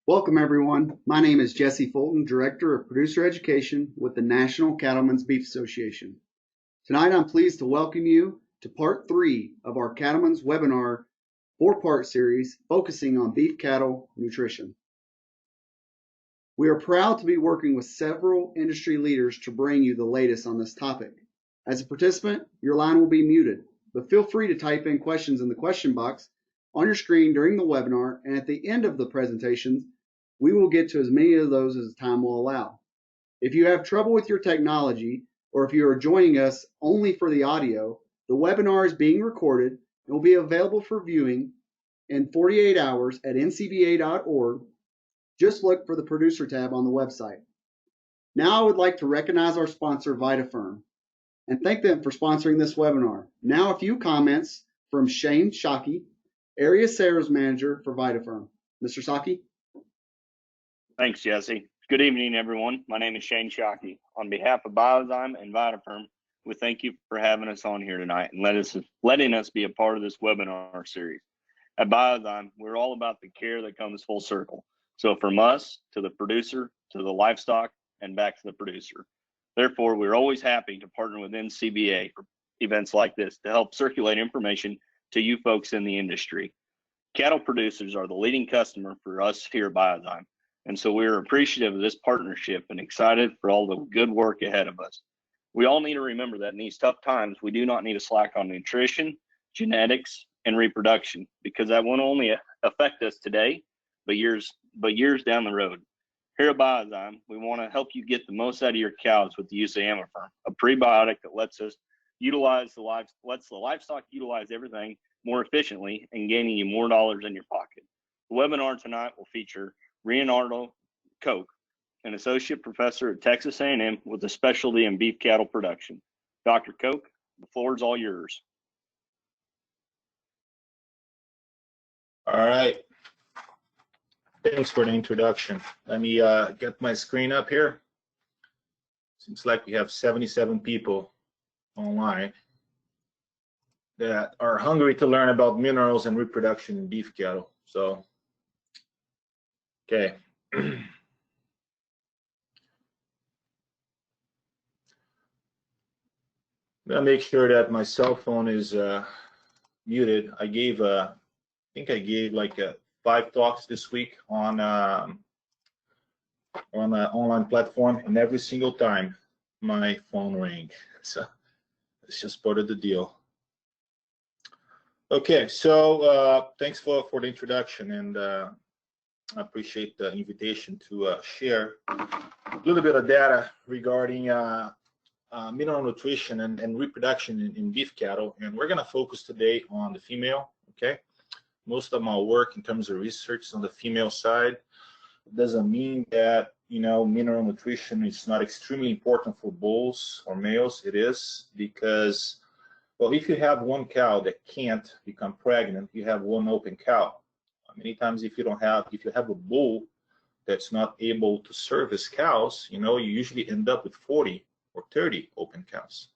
Welcome, everyone. My name is Jesse Fulton, Director of Producer Education with the National Cattlemen's Beef Association. Tonight, I'm pleased to welcome you to part 3 of our Cattlemen's webinar 4-part series focusing on beef cattle nutrition. We are proud to be working with several industry leaders to bring you the latest on this topic. As a participant, your line will be muted, but feel free to type in questions in the question box on your screen during the webinar, and at the end of the presentations, we will get to as many of those as time will allow. If you have trouble with your technology, or if you are joining us only for the audio, the webinar is being recorded and will be available for viewing in 48 hours at ncba.org. Just look for the producer tab on the website. Now I would like to recognize our sponsor, VitaFerm, and thank them for sponsoring this webinar. Now a few comments from Shane Shockey, Area Sales Manager for VitaFerm. Mr. Shockey? Thanks, Jesse. Good evening, everyone. My name is Shane Shockey. On behalf of Biozyme and VitaFerm, we thank you for having us on here tonight and letting us be a part of this webinar series. At Biozyme, we're all about the care that comes full circle. So from us to the producer, to the livestock, and back to the producer. Therefore, we're always happy to partner with NCBA for events like this to help circulate information to you folks in the industry. Cattle producers are the leading customer for us here at Biozyme. And so we're appreciative of this partnership and excited for all the good work ahead of us. We all need to remember that in these tough times, we do not need to slack on nutrition, genetics, and reproduction, because that won't only affect us today, but years down the road. Here at Biozyme, we want to help you get the most out of your cows with the use of Amaferm, a prebiotic that lets the livestock utilize everything more efficiently and gaining you more dollars in your pocket. The webinar tonight will feature Reinaldo Cooke, an associate professor at Texas A&M with a specialty in beef cattle production. Dr. Cooke, the floor is all yours. All right. Thanks for the introduction. Let me get my screen up here. Seems like we have 77 people online that are hungry to learn about minerals and reproduction in beef cattle. So, okay. I'm gonna make sure that my cell phone is muted. I think I gave like 5 talks this week on an online platform, and every single time my phone rang. So it's just part of the deal. Okay, so thanks for the introduction, and I appreciate the invitation to share a little bit of data regarding mineral nutrition and reproduction in beef cattle, and we're going to focus today on the female. Okay, most of my work in terms of research is on the female side. It doesn't mean that mineral nutrition is not extremely important for bulls or males. It is, because, well, if you have one cow that can't become pregnant, you have one open cow. Many times, if you have a bull that's not able to service cows, you usually end up with 40 or 30 open cows.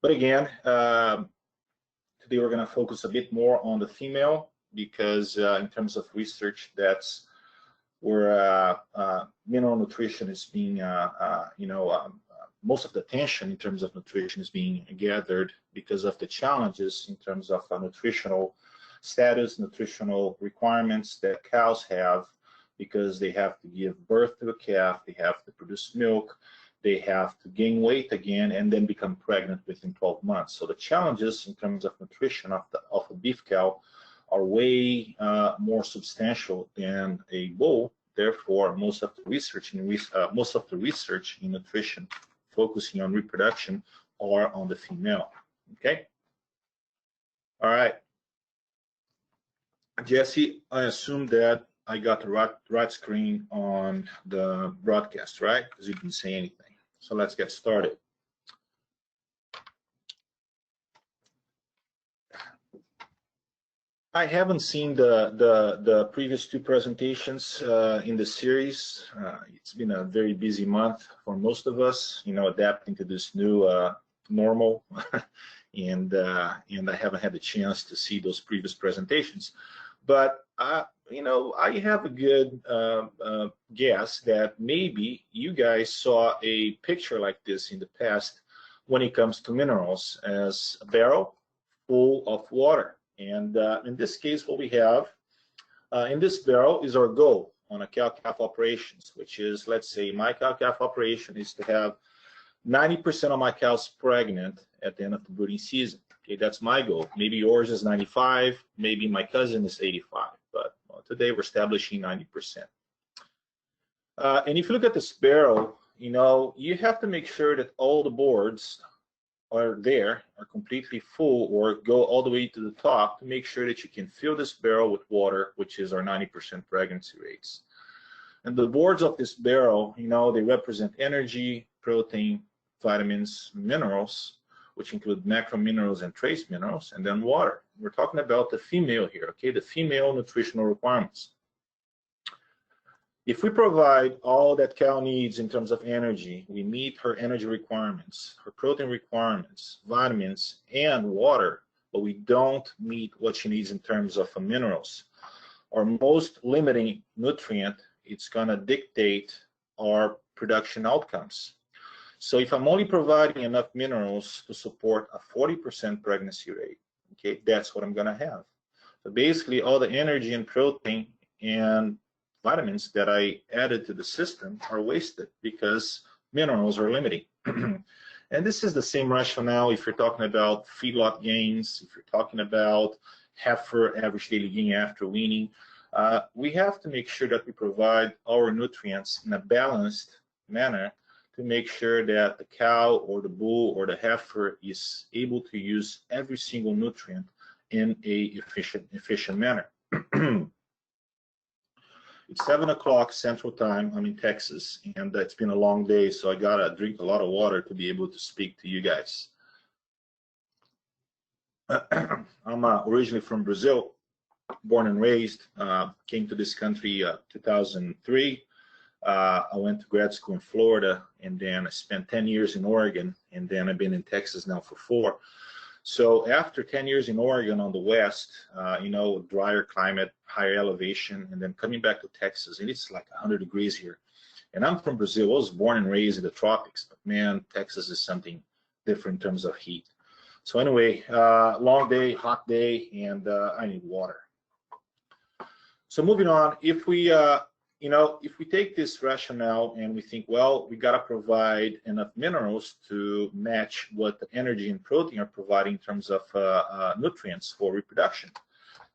But again, today we're going to focus a bit more on the female, because in terms of research, that's where mineral nutrition is being, most of the attention in terms of nutrition is being gathered, because of the challenges in terms of nutritional status, nutritional requirements that cows have, because they have to give birth to a calf, they have to produce milk, they have to gain weight again, and then become pregnant within 12 months. So the challenges in terms of nutrition of a beef cow are way more substantial than a bull. Therefore, most of the research in nutrition focusing on reproduction are on the female. Okay. All right. Jesse, I assume that I got the right screen on the broadcast, right? Because you didn't say anything. So let's get started. I haven't seen the previous 2 presentations in the series. It's been a very busy month for most of us, adapting to this new normal, and I haven't had the chance to see those previous presentations. But you know, I have a good guess that maybe you guys saw a picture like this in the past when it comes to minerals, as a barrel full of water. And in this case, what we have in this barrel is our goal on a cow-calf operations, which is, let's say my cow-calf operation is to have 90% of my cows pregnant at the end of the breeding season. Okay, that's my goal. Maybe yours is 95, maybe my cousin is 85, but well, today we're establishing 90%. And if you look at this barrel, you know, you have to make sure that all the boards are completely full, or go all the way to the top to make sure that you can fill this barrel with water, which is our 90% pregnancy rates. And the boards of this barrel, you know, they represent energy, protein, vitamins, minerals, which include macro minerals and trace minerals, and then water. We're talking about the female here, okay, the female nutritional requirements. If we provide all that cow needs in terms of energy, we meet her energy requirements, her protein requirements, vitamins, and water, but we don't meet what she needs in terms of minerals, our most limiting nutrient, it's going to dictate our production outcomes. So if I'm only providing enough minerals to support a 40% pregnancy rate, okay, that's what I'm going to have. So basically, all the energy and protein and vitamins that I added to the system are wasted because minerals are limiting. And this is the same rationale if you're talking about feedlot gains, if you're talking about heifer average daily gain after weaning. We have to make sure that we provide our nutrients in a balanced manner to make sure that the cow or the bull or the heifer is able to use every single nutrient in a efficient manner. It's 7 o'clock Central Time. I'm in Texas, and it's been a long day, so I gotta drink a lot of water to be able to speak to you guys. I'm originally from Brazil, born and raised. Came to this country 2003. I went to grad school in Florida, and then I spent 10 years in Oregon, and then I've been in Texas now for 4. So after 10 years in Oregon on the west, you know, drier climate, higher elevation, and then coming back to Texas, and it's like 100 degrees here. And I'm from Brazil. I was born and raised in the tropics, but man, Texas is something different in terms of heat. So anyway, long day, hot day, and I need water. So moving on, if we you know, if we take this rationale and we think, well, we got to provide enough minerals to match what the energy and protein are providing in terms of nutrients for reproduction.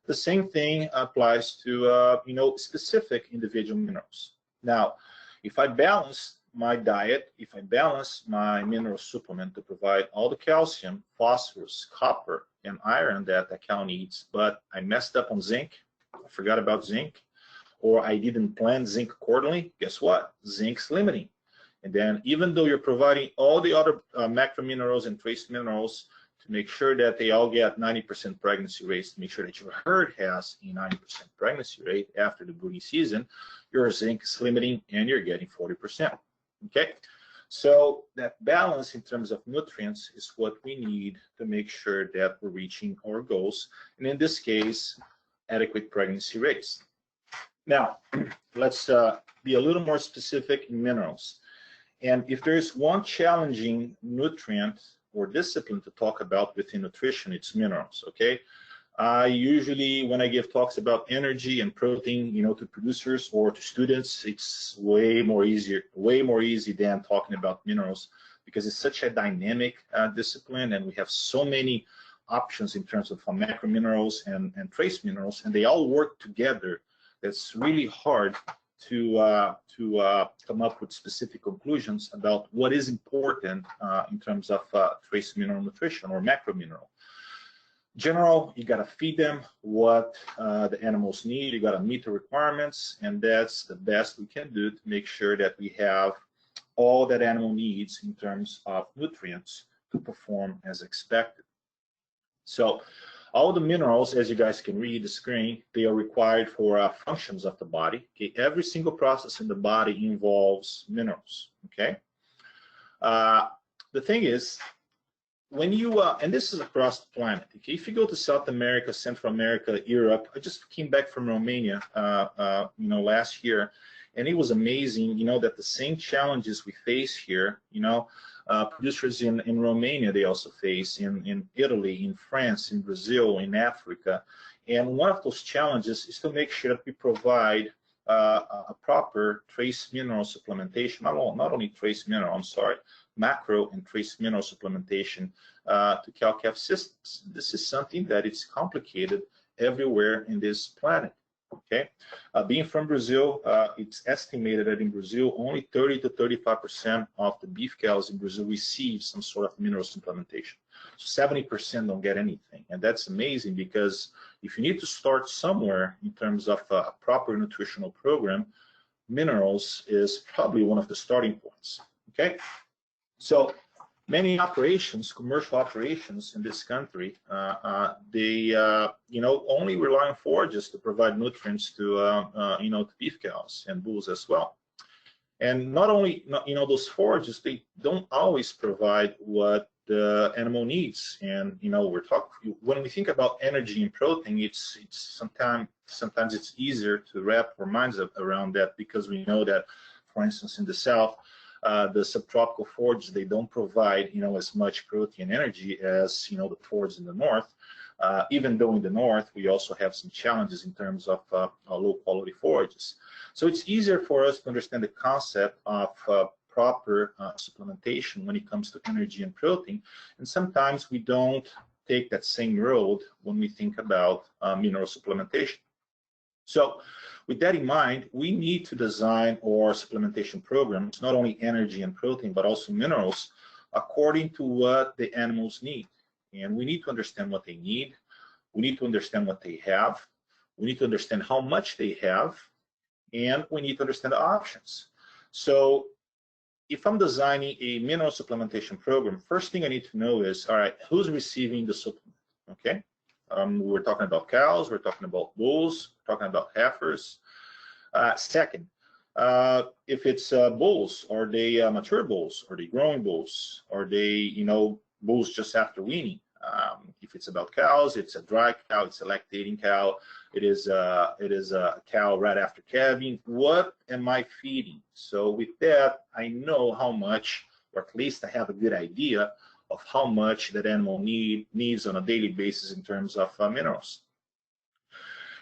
The same thing applies to, you know, specific individual minerals. Now, if I balance my diet, if I balance my mineral supplement to provide all the calcium, phosphorus, copper, and iron that the cow needs, but I messed up on zinc, I forgot about zinc, or I didn't plan zinc accordingly, guess what? Zinc's limiting. And then even though you're providing all the other macro minerals and trace minerals to make sure that they all get 90% pregnancy rates, to make sure that your herd has a 90% pregnancy rate after the breeding season, your zinc is limiting and you're getting 40%. Okay? So that balance in terms of nutrients is what we need to make sure that we're reaching our goals. And in this case, adequate pregnancy rates. Now, let's be a little more specific in minerals. And if there's one challenging nutrient or discipline to talk about within nutrition, it's minerals, okay? Usually when I give talks about energy and protein, you know, to producers or to students, it's way more easy than talking about minerals because it's such a dynamic discipline and we have so many options in terms of macro minerals and trace minerals, and they all work together. It's really hard to come up with specific conclusions about what is important in terms of trace mineral nutrition or macro mineral. General, you got to feed them what the animals need. You got to meet the requirements, and that's the best we can do to make sure that we have all that animal needs in terms of nutrients to perform as expected. So all the minerals, as you guys can read the screen, they are required for functions of the body. Okay, every single process in the body involves minerals. Okay, the thing is, when you, and this is across the planet, okay? If you go to South America, Central America, Europe, I just came back from Romania, last year, and it was amazing, that the same challenges we face here, producers in Romania, they also face in Italy, in France, in Brazil, in Africa. And one of those challenges is to make sure that we provide a proper trace mineral supplementation, not only trace mineral, I'm sorry, macro and trace mineral supplementation to cow-calf systems. This is something that it's complicated everywhere in this planet. Okay, being from Brazil, it's estimated that in Brazil, only 30 to 35% of the beef cows in Brazil receive some sort of mineral supplementation. So 70% don't get anything, and that's amazing because if you need to start somewhere in terms of a proper nutritional program, minerals is probably one of the starting points. Okay, so many operations, commercial operations in this country, they only rely on forages to provide nutrients to to beef cows and bulls as well. And not only those forages, they don't always provide what the animal needs. And when we think about energy and protein, it's sometimes it's easier to wrap our minds around that, because we know that, for instance, in the South, the subtropical forages, they don't provide as much protein and energy as the forages in the north. Even though in the north we also have some challenges in terms of low quality forages. So it's easier for us to understand the concept of proper supplementation when it comes to energy and protein, and sometimes we don't take that same road when we think about mineral supplementation. So with that in mind, we need to design our supplementation programs, not only energy and protein, but also minerals, according to what the animals need. And we need to understand what they need. We need to understand what they have. We need to understand how much they have. And we need to understand the options. So if I'm designing a mineral supplementation program, first thing I need to know is, all right, who's receiving the supplement, okay? We're talking about cows, we're talking about bulls, we're talking about heifers. Second, if it's bulls, are they mature bulls? Are they growing bulls? Are they, bulls just after weaning? If it's about cows, it's a dry cow, it's a lactating cow, it is a cow right after calving. What am I feeding? So with that, I know how much, or at least I have a good idea of how much that animal needs on a daily basis in terms of minerals.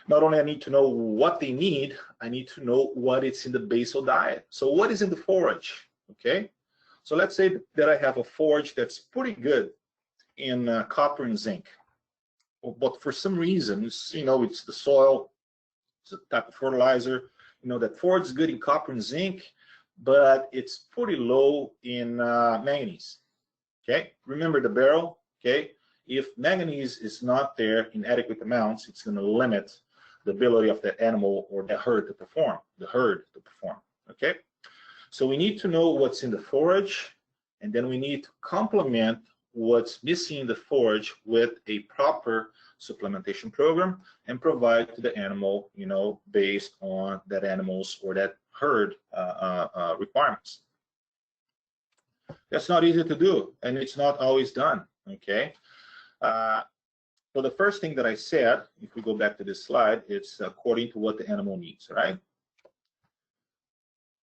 Not only I need to know what they need, I need to know what it's in the basal diet. So what is in the forage, okay? So let's say that I have a forage that's pretty good in copper and zinc, but for some reason, it's the soil, it's a type of fertilizer, that forage is good in copper and zinc, but it's pretty low in manganese. Okay, remember the barrel. Okay, if manganese is not there in adequate amounts, it's going to limit the ability of the animal or the herd to perform. Okay, so we need to know what's in the forage, and then we need to complement what's missing in the forage with a proper supplementation program and provide to the animal, based on that animal's or that herd requirements. That's not easy to do, and it's not always done, okay? So the first thing that I said, if we go back to this slide, it's according to what the animal needs, right?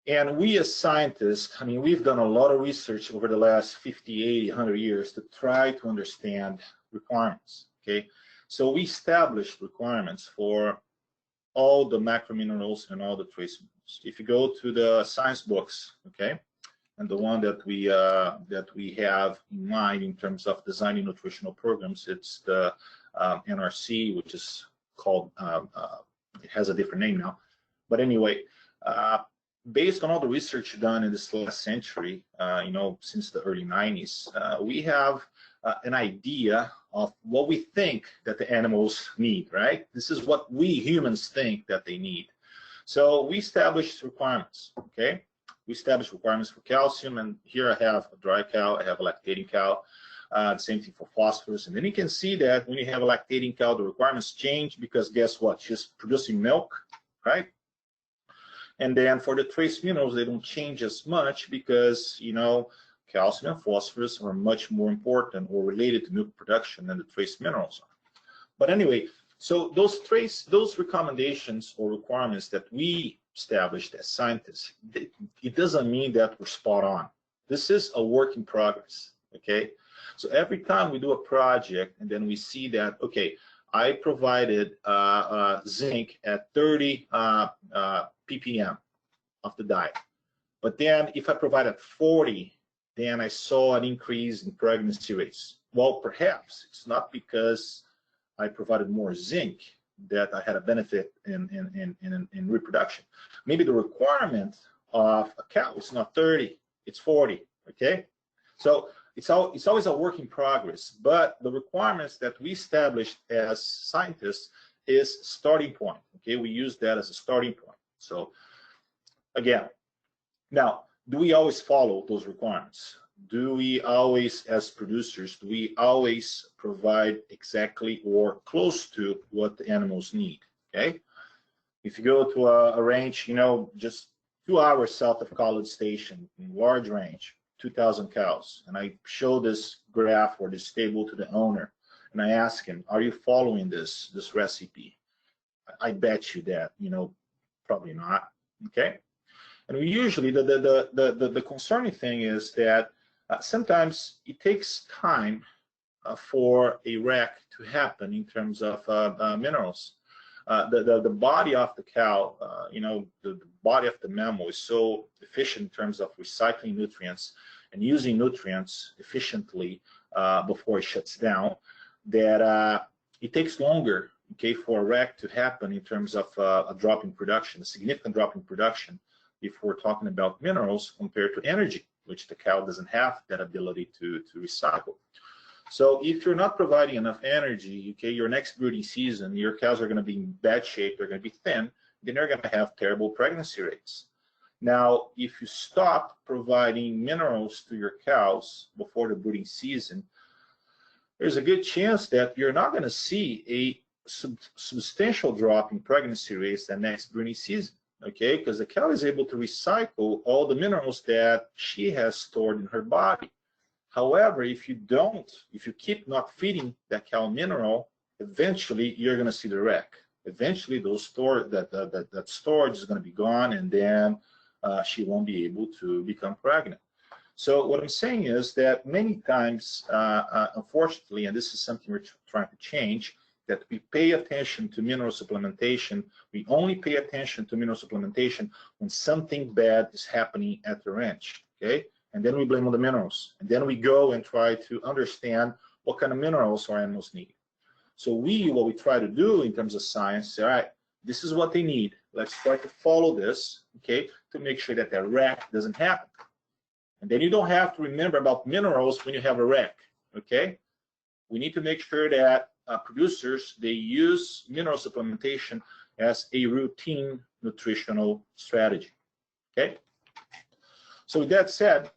And we as scientists, we've done a lot of research over the last 50, 80, 100 years to try to understand requirements, okay? So we established requirements for all the macrominerals and all the trace minerals. If you go to the science books, okay, and the one that we have in mind in terms of designing nutritional programs, it's the NRC, which is called, it has a different name now. But anyway, based on all the research done in this last century, since the early 90s, we have an idea of what we think that the animals need, right? This is what we humans think that they need. So we established requirements, okay? We established requirements for calcium, and here I have a dry cow, I have a lactating cow, the same thing for phosphorus. And then you can see that when you have a lactating cow, the requirements change because guess what? She's producing milk, right? And then for the trace minerals, they don't change as much because, calcium and phosphorus are much more important or related to milk production than the trace minerals are. But anyway, so those recommendations or requirements that we established as scientists, it doesn't mean that we're spot on. This is a work in progress, okay? So every time we do a project and then we see that, okay, I provided zinc at 30 ppm of the diet, but then if I provided 40, then I saw an increase in pregnancy rates. Well, perhaps it's not because I provided more zinc that I had a benefit in reproduction. Maybe the requirement of a cow is not 30, it's 40, okay? So it's always a work in progress, but the requirements that we established as scientists is starting point, okay? We use that as a starting point. So again, now, do we always follow those requirements? Do we always, as producers, do we always provide exactly or close to what the animals need, okay? If you go to a ranch, you know, just 2 hours south of College Station, large range, 2,000 cows, and I show this graph or this table to the owner, and I ask him, are you following this recipe? I bet you that, you know, probably not, okay? And we usually, the concerning thing is that sometimes it takes time for a wreck to happen in terms of minerals. The body of the cow, you know, the body of the mammal is so efficient in terms of recycling nutrients and using nutrients efficiently before it shuts down, that it takes longer, okay, for a wreck to happen in terms of a drop in production, a significant drop in production, if we're talking about minerals compared to energy, which the cow doesn't have that ability to recycle. So if you're not providing enough energy, okay, your next breeding season, your cows are going to be in bad shape, they're going to be thin, then they're going to have terrible pregnancy rates. Now, if you stop providing minerals to your cows before the breeding season, there's a good chance that you're not going to see a substantial drop in pregnancy rates the next breeding season. Okay, because the cow is able to recycle all the minerals that she has stored in her body. However, if you keep not feeding that cow mineral, eventually you're going to see the wreck. Eventually, that storage is going to be gone, and then she won't be able to become pregnant. So what I'm saying is that many times, unfortunately, and this is something we're trying to change, that we pay attention to mineral supplementation. We only pay attention to mineral supplementation when something bad is happening at the ranch, okay? And then we blame on the minerals. And then we go and try to understand what kind of minerals our animals need. So what we try to do in terms of science, say, all right, this is what they need. Let's try to follow this, okay, to make sure that that wreck doesn't happen. And then you don't have to remember about minerals when you have a wreck, okay? We need to make sure that producers, they use mineral supplementation as a routine nutritional strategy, okay? So with that said,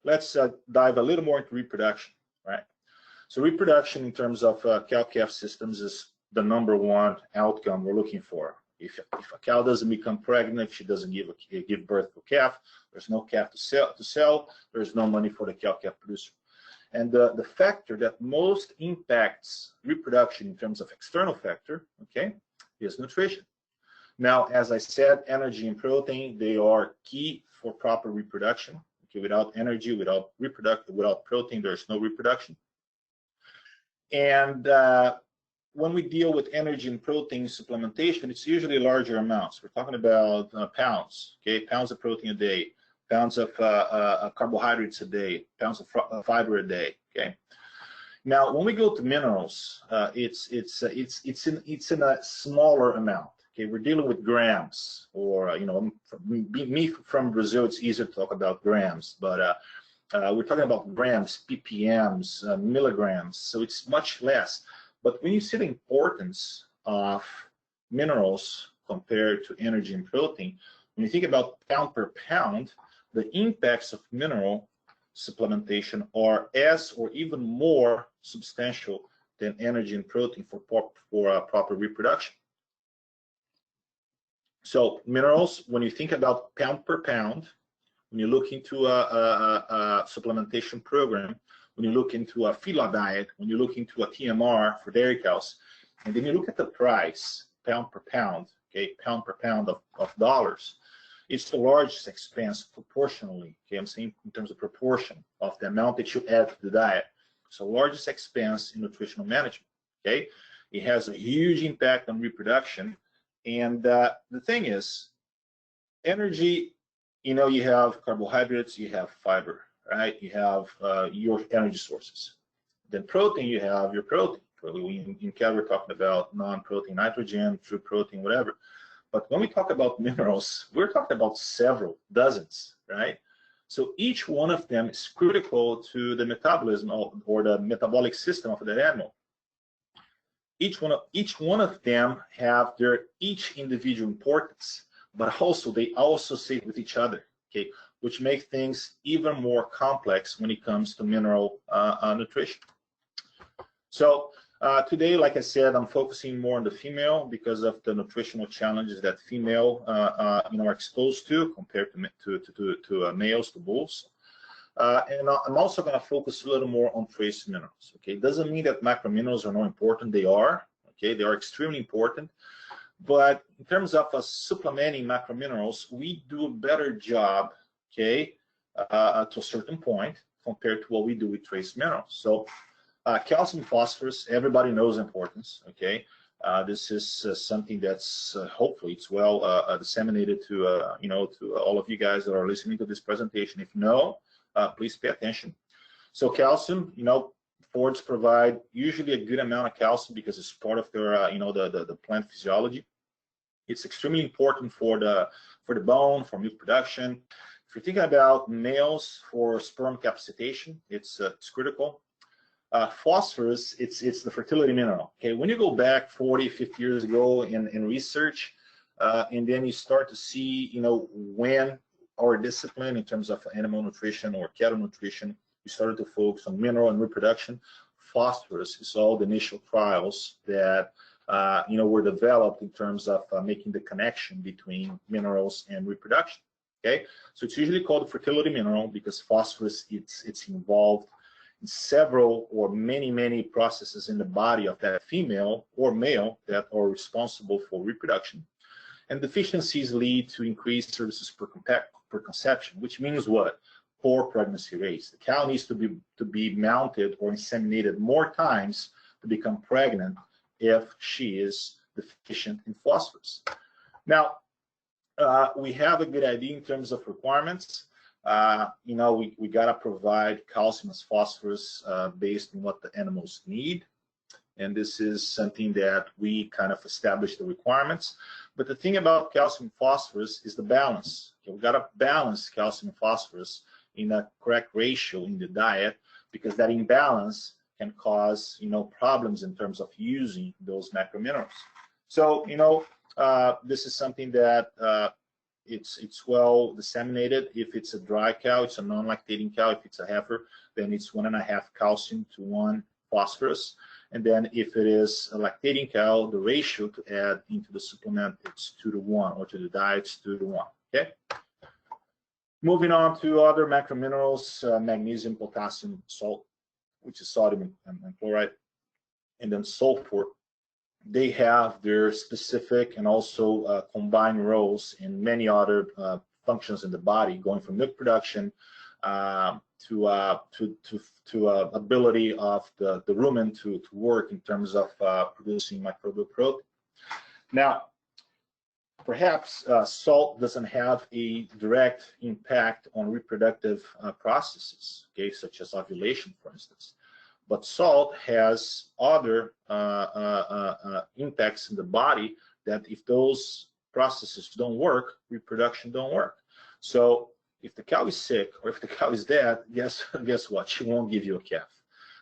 let's dive a little more into reproduction, right? So reproduction in terms of cow-calf systems is the #1 outcome we're looking for. If a cow doesn't become pregnant, if she doesn't give birth to a calf, there's no calf to sell, there's no money for the cow-calf producer. And the factor that most impacts reproduction in terms of external factor, okay, is nutrition. Now, as I said, energy and protein, they are key for proper reproduction. Okay, without energy, without protein, there's no reproduction. And when we deal with energy and protein supplementation, it's usually larger amounts. We're talking about pounds, okay, pounds of protein a day, pounds of carbohydrates a day, pounds of fiber a day. Okay. Now, when we go to minerals, it's in a smaller amount. Okay, we're dealing with grams, or you know, me from Brazil, it's easier to talk about grams, but we're talking about grams, ppms, milligrams, so it's much less. But when you see the importance of minerals compared to energy and protein, when you think about pound per pound, the impacts of mineral supplementation are as or even more substantial than energy and protein for proper reproduction. So minerals, when you think about pound per pound, when you look into a supplementation program, when you look into a feedlot diet, when you look into a TMR for dairy cows, and then you look at the price, pound per pound, okay, pound per pound of dollars, it's the largest expense proportionally, okay, I'm saying in terms of proportion of the amount that you add to the diet. So largest expense in nutritional management, okay? It has a huge impact on reproduction. And the thing is, energy, you know, you have carbohydrates, you have fiber, right? You have your energy sources. Then protein, you have your protein. In cattle, we're talking about non-protein nitrogen, true protein, whatever. But when we talk about minerals, we're talking about several dozens, right? So each one of them is critical to the metabolism or the metabolic system of that animal. Each one of them have their each individual importance, but also they also sit with each other, okay, which make things even more complex when it comes to mineral nutrition. So today, like I said, I'm focusing more on the female because of the nutritional challenges that female are exposed to compared to males, to bulls. And I'm also going to focus a little more on trace minerals. Okay, it doesn't mean that macrominerals are not important. They are. Okay, they are extremely important. But in terms of supplementing macrominerals, we do a better job, okay, to a certain point compared to what we do with trace minerals. So calcium, phosphorus, everybody knows importance. Okay, this is something that's hopefully it's well disseminated to to all of you guys that are listening to this presentation. If no, please pay attention. So calcium, fords provide usually a good amount of calcium because it's part of their the plant physiology. It's extremely important for the bone, for milk production. If you're thinking about males for sperm capacitation, it's critical. Phosphorus, it's the fertility mineral. Okay, when you go back 40, 50 years ago in research, and then you start to see, when our discipline in terms of animal nutrition or cattle nutrition, we started to focus on mineral and reproduction. Phosphorus is all the initial trials that were developed in terms of making the connection between minerals and reproduction. Okay, so it's usually called the fertility mineral because phosphorus it's involved in several or many processes in the body of that female or male that are responsible for reproduction. And deficiencies lead to increased services per conception, which means what? Poor pregnancy rates. The cow needs to be mounted or inseminated more times to become pregnant if she is deficient in phosphorus. Now, we have a good idea in terms of requirements. We got to provide calcium as phosphorus based on what the animals need. And this is something that we kind of establish the requirements. But the thing about calcium and phosphorus is the balance. Okay, we got to balance calcium and phosphorus in a correct ratio in the diet because that imbalance can cause, problems in terms of using those macrominerals. So, this is something that it's well disseminated. If it's a dry cow, it's a non-lactating cow. If it's a heifer, then it's 1.5 calcium to 1 phosphorus. And then if it is a lactating cow, the ratio to add into the supplement it's 2 to 1, or to the diet it's 2 to 1. Okay. Moving on to other macrominerals, magnesium, potassium, salt, which is sodium and chloride, and then sulfur. They have their specific and also combined roles in many other functions in the body, going from milk production to ability of the rumen to work in terms of producing microbial protein. Now, perhaps salt doesn't have a direct impact on reproductive processes, okay, such as ovulation, for instance. But salt has other impacts in the body that if those processes don't work, reproduction don't work. So if the cow is sick or if the cow is dead, guess what? She won't give you a calf.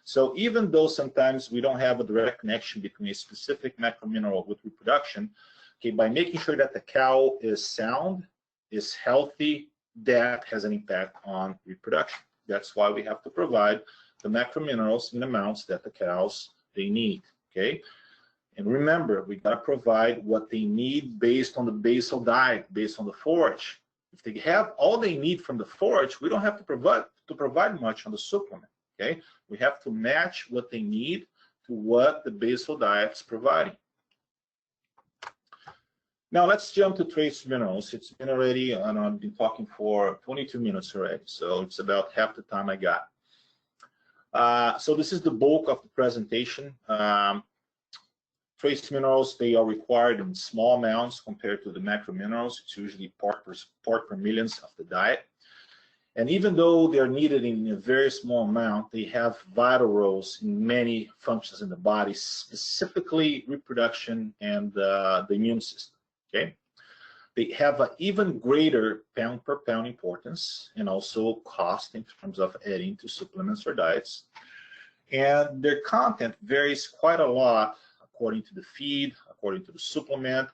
So even though sometimes we don't have a direct connection between a specific macromineral with reproduction, okay, by making sure that the cow is sound, is healthy, that has an impact on reproduction. That's why we have to provide the macrominerals in amounts that the cows they need. Okay, and remember, we got to provide what they need based on the basal diet, based on the forage. If they have all they need from the forage, we don't have to provide much on the supplement. Okay, we have to match what they need to what the basal diet is providing. Now let's jump to trace minerals. It's been already, and I've been talking for 22 minutes already, so it's about half the time I got. So this is the bulk of the presentation. Trace minerals, they are required in small amounts compared to the macro minerals. It's usually part per millions of the diet. And even though they're needed in a very small amount, they have vital roles in many functions in the body, specifically reproduction and the immune system. Okay, they have an even greater pound per pound importance and also cost in terms of adding to supplements or diets. And their content varies quite a lot according to the feed, according to the supplement,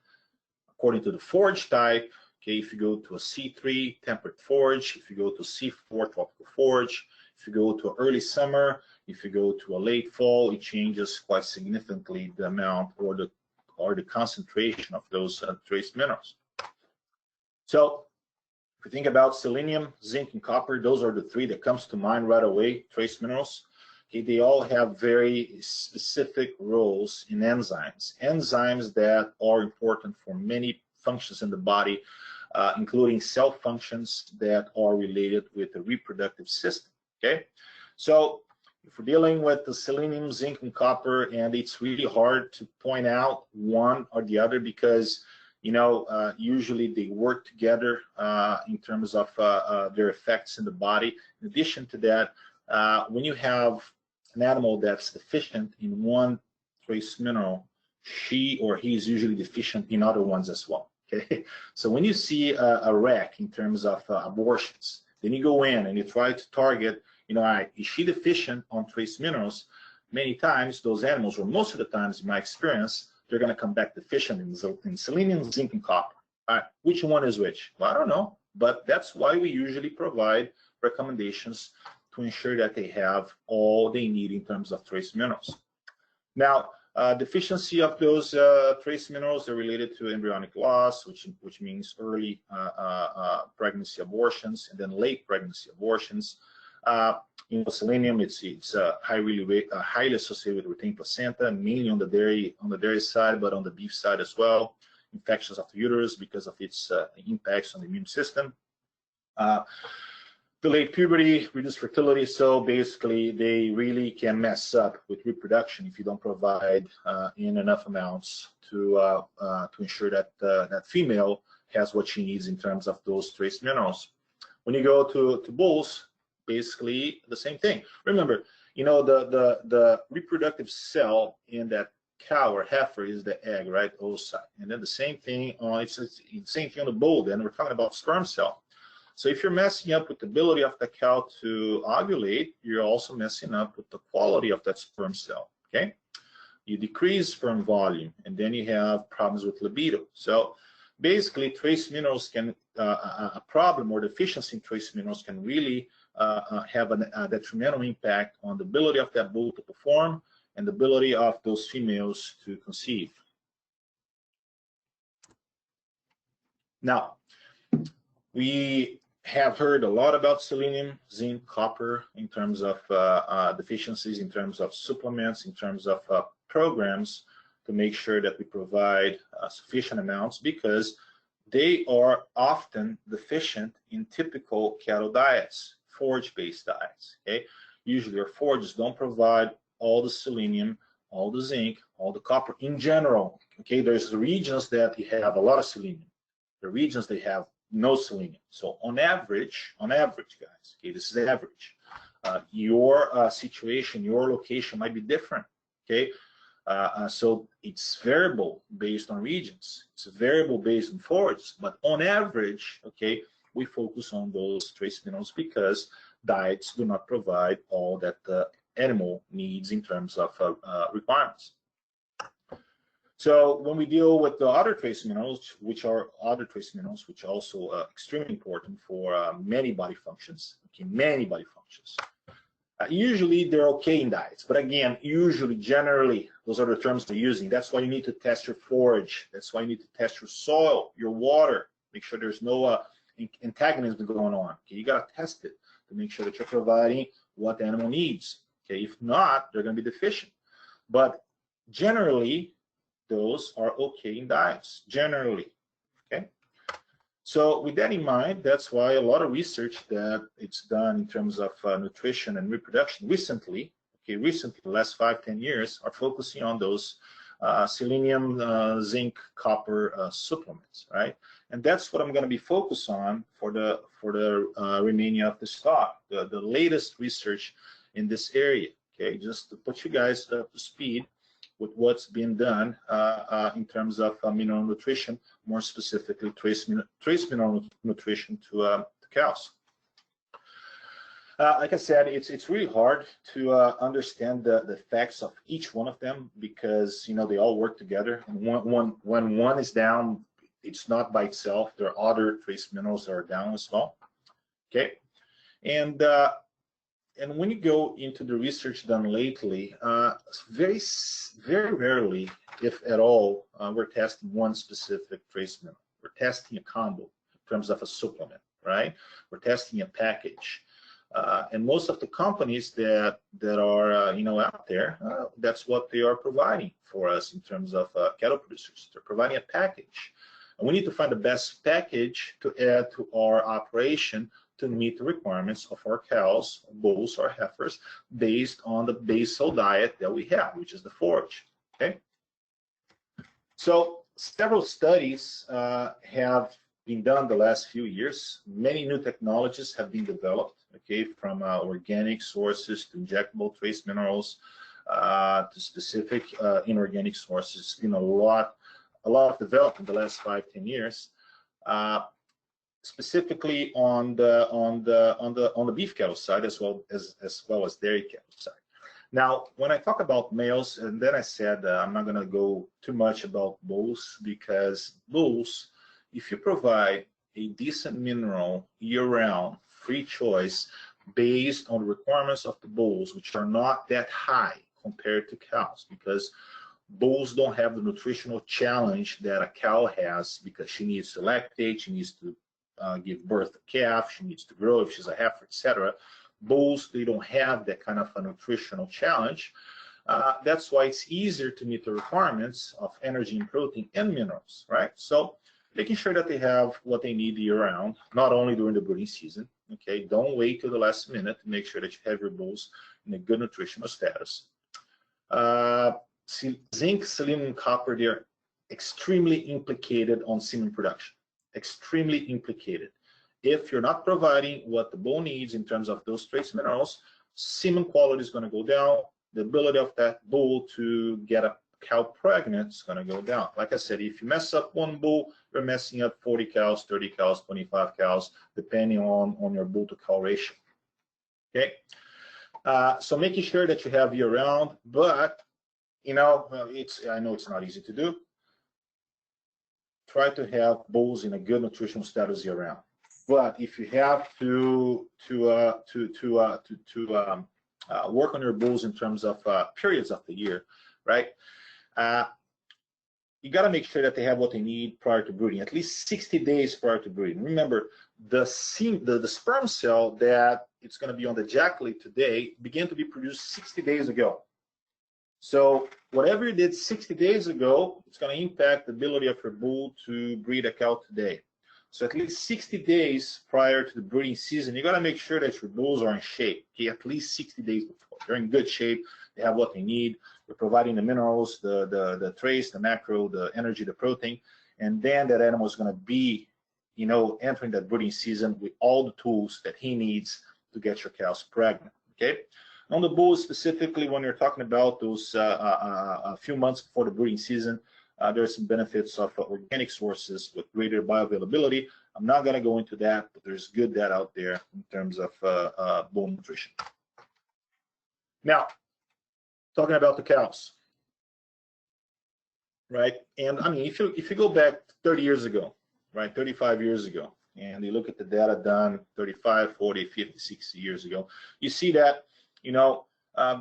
according to the forage type. Okay, if you go to a C3 temperate forage, if you go to C4 tropical forage, if you go to early summer, if you go to a late fall, it changes quite significantly the amount or the concentration of those trace minerals. So if you think about selenium, zinc, and copper, those are the three that comes to mind right away, trace minerals. Okay, they all have very specific roles in enzymes that are important for many functions in the body, including cell functions that are related with the reproductive system. Okay, so if we're dealing with the selenium, zinc, and copper, and it's really hard to point out one or the other because, you know, usually they work together in terms of their effects in the body. In addition to that, when you have an animal that's deficient in one trace mineral, she or he is usually deficient in other ones as well. Okay, so when you see a wreck in terms of abortions, then you go in and you try to target, you know, is she deficient on trace minerals? Many times those animals, or most of the times in my experience, they're going to come back deficient in selenium, zinc, and copper. All right, which one is which? Well, I don't know, but that's why we usually provide recommendations to ensure that they have all they need in terms of trace minerals. Now, deficiency of those trace minerals are related to embryonic loss, which means early pregnancy abortions and then late pregnancy abortions. You know, selenium, it's highly associated with retained placenta, mainly on the dairy side, but on the beef side as well. Infections of the uterus because of its impacts on the immune system. Delayed puberty, reduced fertility, so basically they really can mess up with reproduction if you don't provide in enough amounts to ensure that that female has what she needs in terms of those trace minerals. When you go to bulls, basically the same thing. Remember, you know, the reproductive cell in that cow or heifer is the egg, right? Oocyte. And then the same thing on it's the same thing on the bull. Then we're talking about sperm cell. So if you're messing up with the ability of the cow to ovulate, you're also messing up with the quality of that sperm cell. Okay, you decrease sperm volume, and then you have problems with libido. So basically, trace minerals can a problem or deficiency in trace minerals can really have a detrimental impact on the ability of that bull to perform and the ability of those females to conceive. Now, we have heard a lot about selenium, zinc, copper in terms of deficiencies, in terms of supplements, in terms of programs to make sure that we provide sufficient amounts because they are often deficient in typical cattle diets, forage-based diets. Okay, usually our forages don't provide all the selenium, all the zinc, all the copper in general. Okay, there's regions that you have a lot of selenium, the regions they have no selenium. So on average, guys, okay, this is the average. Your situation, your location might be different. Okay, so it's variable based on regions. It's variable based on forages, but on average, okay, we focus on those trace minerals because diets do not provide all that the animal needs in terms of requirements. So when we deal with the other trace minerals, which are also extremely important for many body functions, okay, many body functions. Usually they're okay in diets, but again, usually, generally, those are the terms they're using. That's why you need to test your forage. That's why you need to test your soil, your water. Make sure there's no antagonism going on. Okay, you got to test it to make sure that you're providing what the animal needs. Okay, if not, they're going to be deficient. But generally, those are okay in diets, generally. Okay, so with that in mind, that's why a lot of research that it's done in terms of nutrition and reproduction recently, the last 5-10 years, are focusing on those selenium, zinc, copper supplements, right? And that's what I'm going to be focused on for the remaining of this talk, the latest research in this area. Okay, just to put you guys up to speed with what's being done in terms of mineral nutrition, more specifically trace mineral nutrition to cows. Like I said, it's really hard to understand the effects of each one of them because they all work together. And when one is down, it's not by itself. There are other trace minerals that are down as well. Okay, and when you go into the research done lately, very rarely, if at all, we're testing one specific trace mineral. We're testing a combo in terms of a supplement, right? We're testing a package. And most of the companies that are out there, that's what they are providing for us in terms of cattle producers. They're providing a package, and we need to find the best package to add to our operation to meet the requirements of our cows, bulls, or heifers based on the basal diet that we have, which is the forage. Okay. So several studies have been done the last few years. Many new technologies have been developed. Okay, from organic sources to injectable trace minerals to specific inorganic sources. It's been a lot of development in the last 5-10 years, specifically on the beef cattle side as well as dairy cattle side. Now, when I talk about males, and then I said I'm not going to go too much about bulls, because bulls, if you provide a decent mineral year-round, free choice, based on the requirements of the bulls, which are not that high compared to cows, because bulls don't have the nutritional challenge that a cow has, because she needs to lactate, she needs to give birth to calf, she needs to grow if she's a heifer, etc. Bulls, they don't have that kind of a nutritional challenge. That's why it's easier to meet the requirements of energy and protein and minerals, right? So making sure that they have what they need year-round, not only during the breeding season. Okay, don't wait till the last minute to make sure that you have your bulls in a good nutritional status. Zinc, selenium, copper, they're extremely implicated on semen production. Extremely implicated. If you're not providing what the bull needs in terms of those trace minerals, semen quality is going to go down. The ability of that bull to get a cow pregnant is going to go down. Like I said, if you mess up one bull, you're messing up 40 cows, 30 cows, 25 cows, depending on your bull to cow ratio. Okay, so making sure that you have year-round, but I know it's not easy to do. Try to have bulls in a good nutritional status year-round. But if you have to work on your bulls in terms of periods of the year, right? You got to make sure that they have what they need prior to breeding, at least 60 days prior to breeding. Remember, the sperm cell that it's going to be on the ejaculate today began to be produced 60 days ago. So whatever you did 60 days ago, it's going to impact the ability of your bull to breed a cow today. So at least 60 days prior to the breeding season, you got to make sure that your bulls are in shape. Okay, at least 60 days before. They're in good shape. They have what they need. You're providing the minerals, the trace, the macro, the energy, the protein, and then that animal is going to be, entering that breeding season with all the tools that he needs to get your cows pregnant. Okay. On the bulls specifically, when you're talking about those a few months before the breeding season, there's some benefits of organic sources with greater bioavailability. I'm not going to go into that, but there's good data out there in terms of bull nutrition. Now, talking about the cows, right? And I mean, if you go back 30 years ago, right, 35 years ago, and you look at the data done 35, 40, 50, 60 years ago, you see that,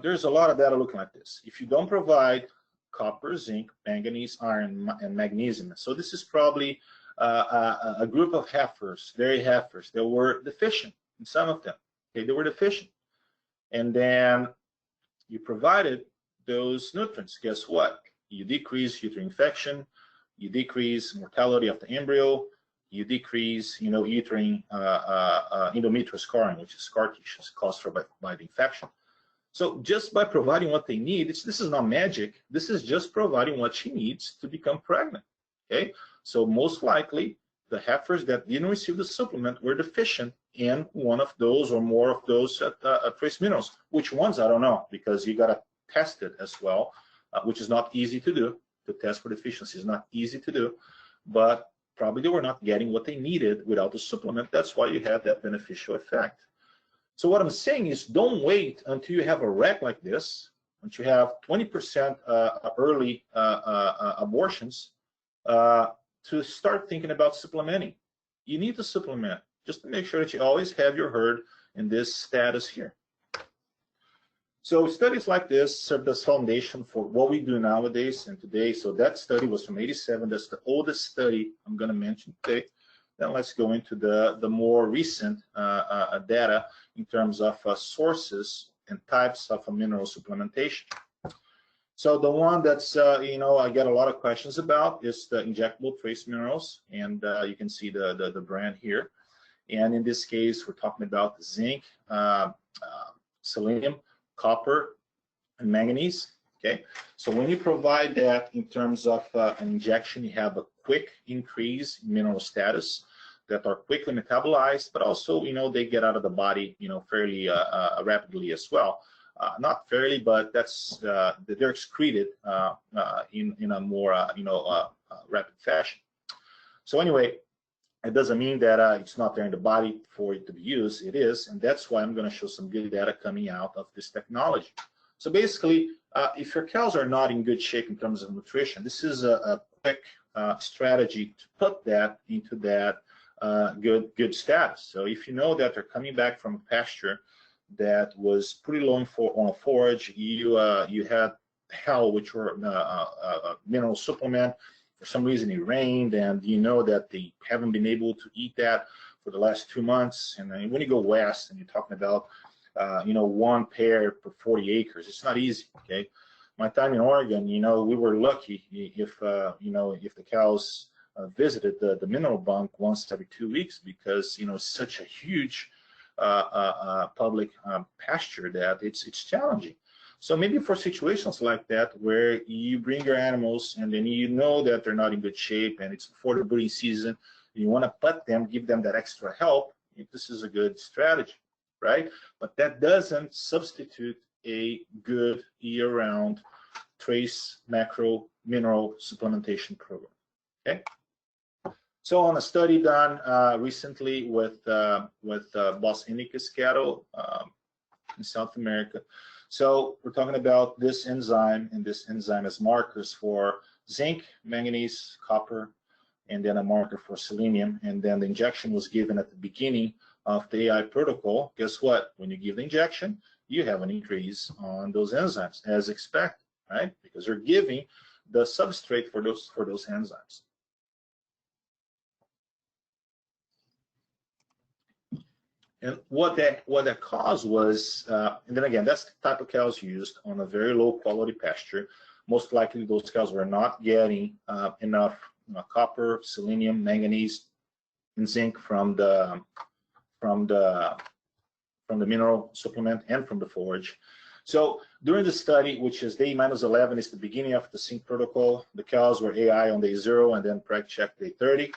there's a lot of data looking like this. If you don't provide copper, zinc, manganese, iron, and magnesium, so this is probably a group of heifers, dairy heifers, that were deficient in some of them. Okay, they were deficient. And then you provided those nutrients. Guess what? You decrease uterine infection, you decrease mortality of the embryo, you decrease, uterine endometrial scarring, which is scar tissue caused by the infection. So just by providing what they need, this is not magic. This is just providing what she needs to become pregnant. Okay, so most likely the heifers that didn't receive the supplement were deficient in one of those or more of those trace minerals. Which ones, I don't know, because you got to test it as well, which is not easy to do. To test for deficiency is not easy to do, but probably they were not getting what they needed without the supplement. That's why you have that beneficial effect. So what I'm saying is, don't wait until you have a wreck like this, until you have 20% early abortions, to start thinking about supplementing. You need to supplement just to make sure that you always have your herd in this status here. So studies like this serve as foundation for what we do nowadays and today. So that study was from '87. That's the oldest study I'm going to mention today. Then let's go into the more recent data in terms of sources and types of mineral supplementation. So the one that's, I get a lot of questions about is the injectable trace minerals, and you can see the brand here. And in this case, we're talking about zinc, selenium, copper, and manganese. Okay, so when you provide that in terms of an injection, you have a quick increase in mineral status that are quickly metabolized, but also, they get out of the body, fairly rapidly as well. Not fairly, but that's they're excreted in a more rapid fashion. So anyway, it doesn't mean that it's not there in the body for it to be used. It is, and that's why I'm going to show some good data coming out of this technology. So basically, if your cows are not in good shape in terms of nutrition, this is a quick strategy to put that into that good status. So if you know that they're coming back from a pasture that was pretty low on forage, you had hell, which were a mineral supplement. For some reason it rained, and you know that they haven't been able to eat that for the last 2 months. And then when you go west and you're talking about one pair per 40 acres, it's not easy. Okay, my time in Oregon, we were lucky if the cows visited the mineral bank once every 2 weeks, because it's such a huge public pasture that it's challenging. So maybe for situations like that, where you bring your animals and then you know that they're not in good shape and it's before the breeding season, you want to put them, give them that extra help, this is a good strategy, right? But that doesn't substitute a good year-round trace macro mineral supplementation program. Okay. So on a study done recently with Bos Indicus cattle in South America, so we're talking about this enzyme, and this enzyme as markers for zinc, manganese, copper, and then a marker for selenium. And then the injection was given at the beginning of the AI protocol. Guess what? When you give the injection, you have an increase on those enzymes as expected, right? Because you're giving the substrate for those enzymes. And what that caused was, and then again, that's the type of cows used on a very low quality pasture. Most likely those cows were not getting enough copper, selenium, manganese, and zinc from the mineral supplement and from the forage. So during the study, which is day -11, is the beginning of the sync protocol, the cows were AI on day 0 and then preg check day 30.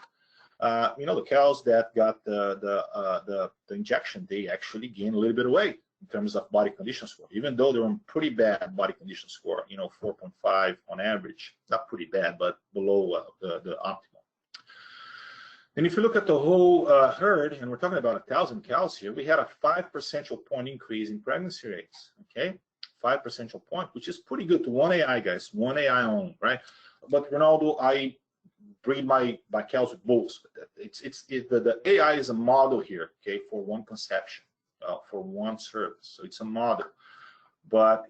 The cows that got the injection, they actually gained a little bit of weight in terms of body condition score, even though they were in pretty bad body condition score, 4.5 on average. Not pretty bad, but below the optimal. And if you look at the whole herd, and we're talking about 1,000 cows here, we had a 5 percentage point increase in pregnancy rates. Okay, 5 percentage point, which is pretty good to one AI, guys, one AI only, right? But Reinaldo, I breed my cows with bulls. The AI is a model here, okay, for one conception, for one service. So it's a model, but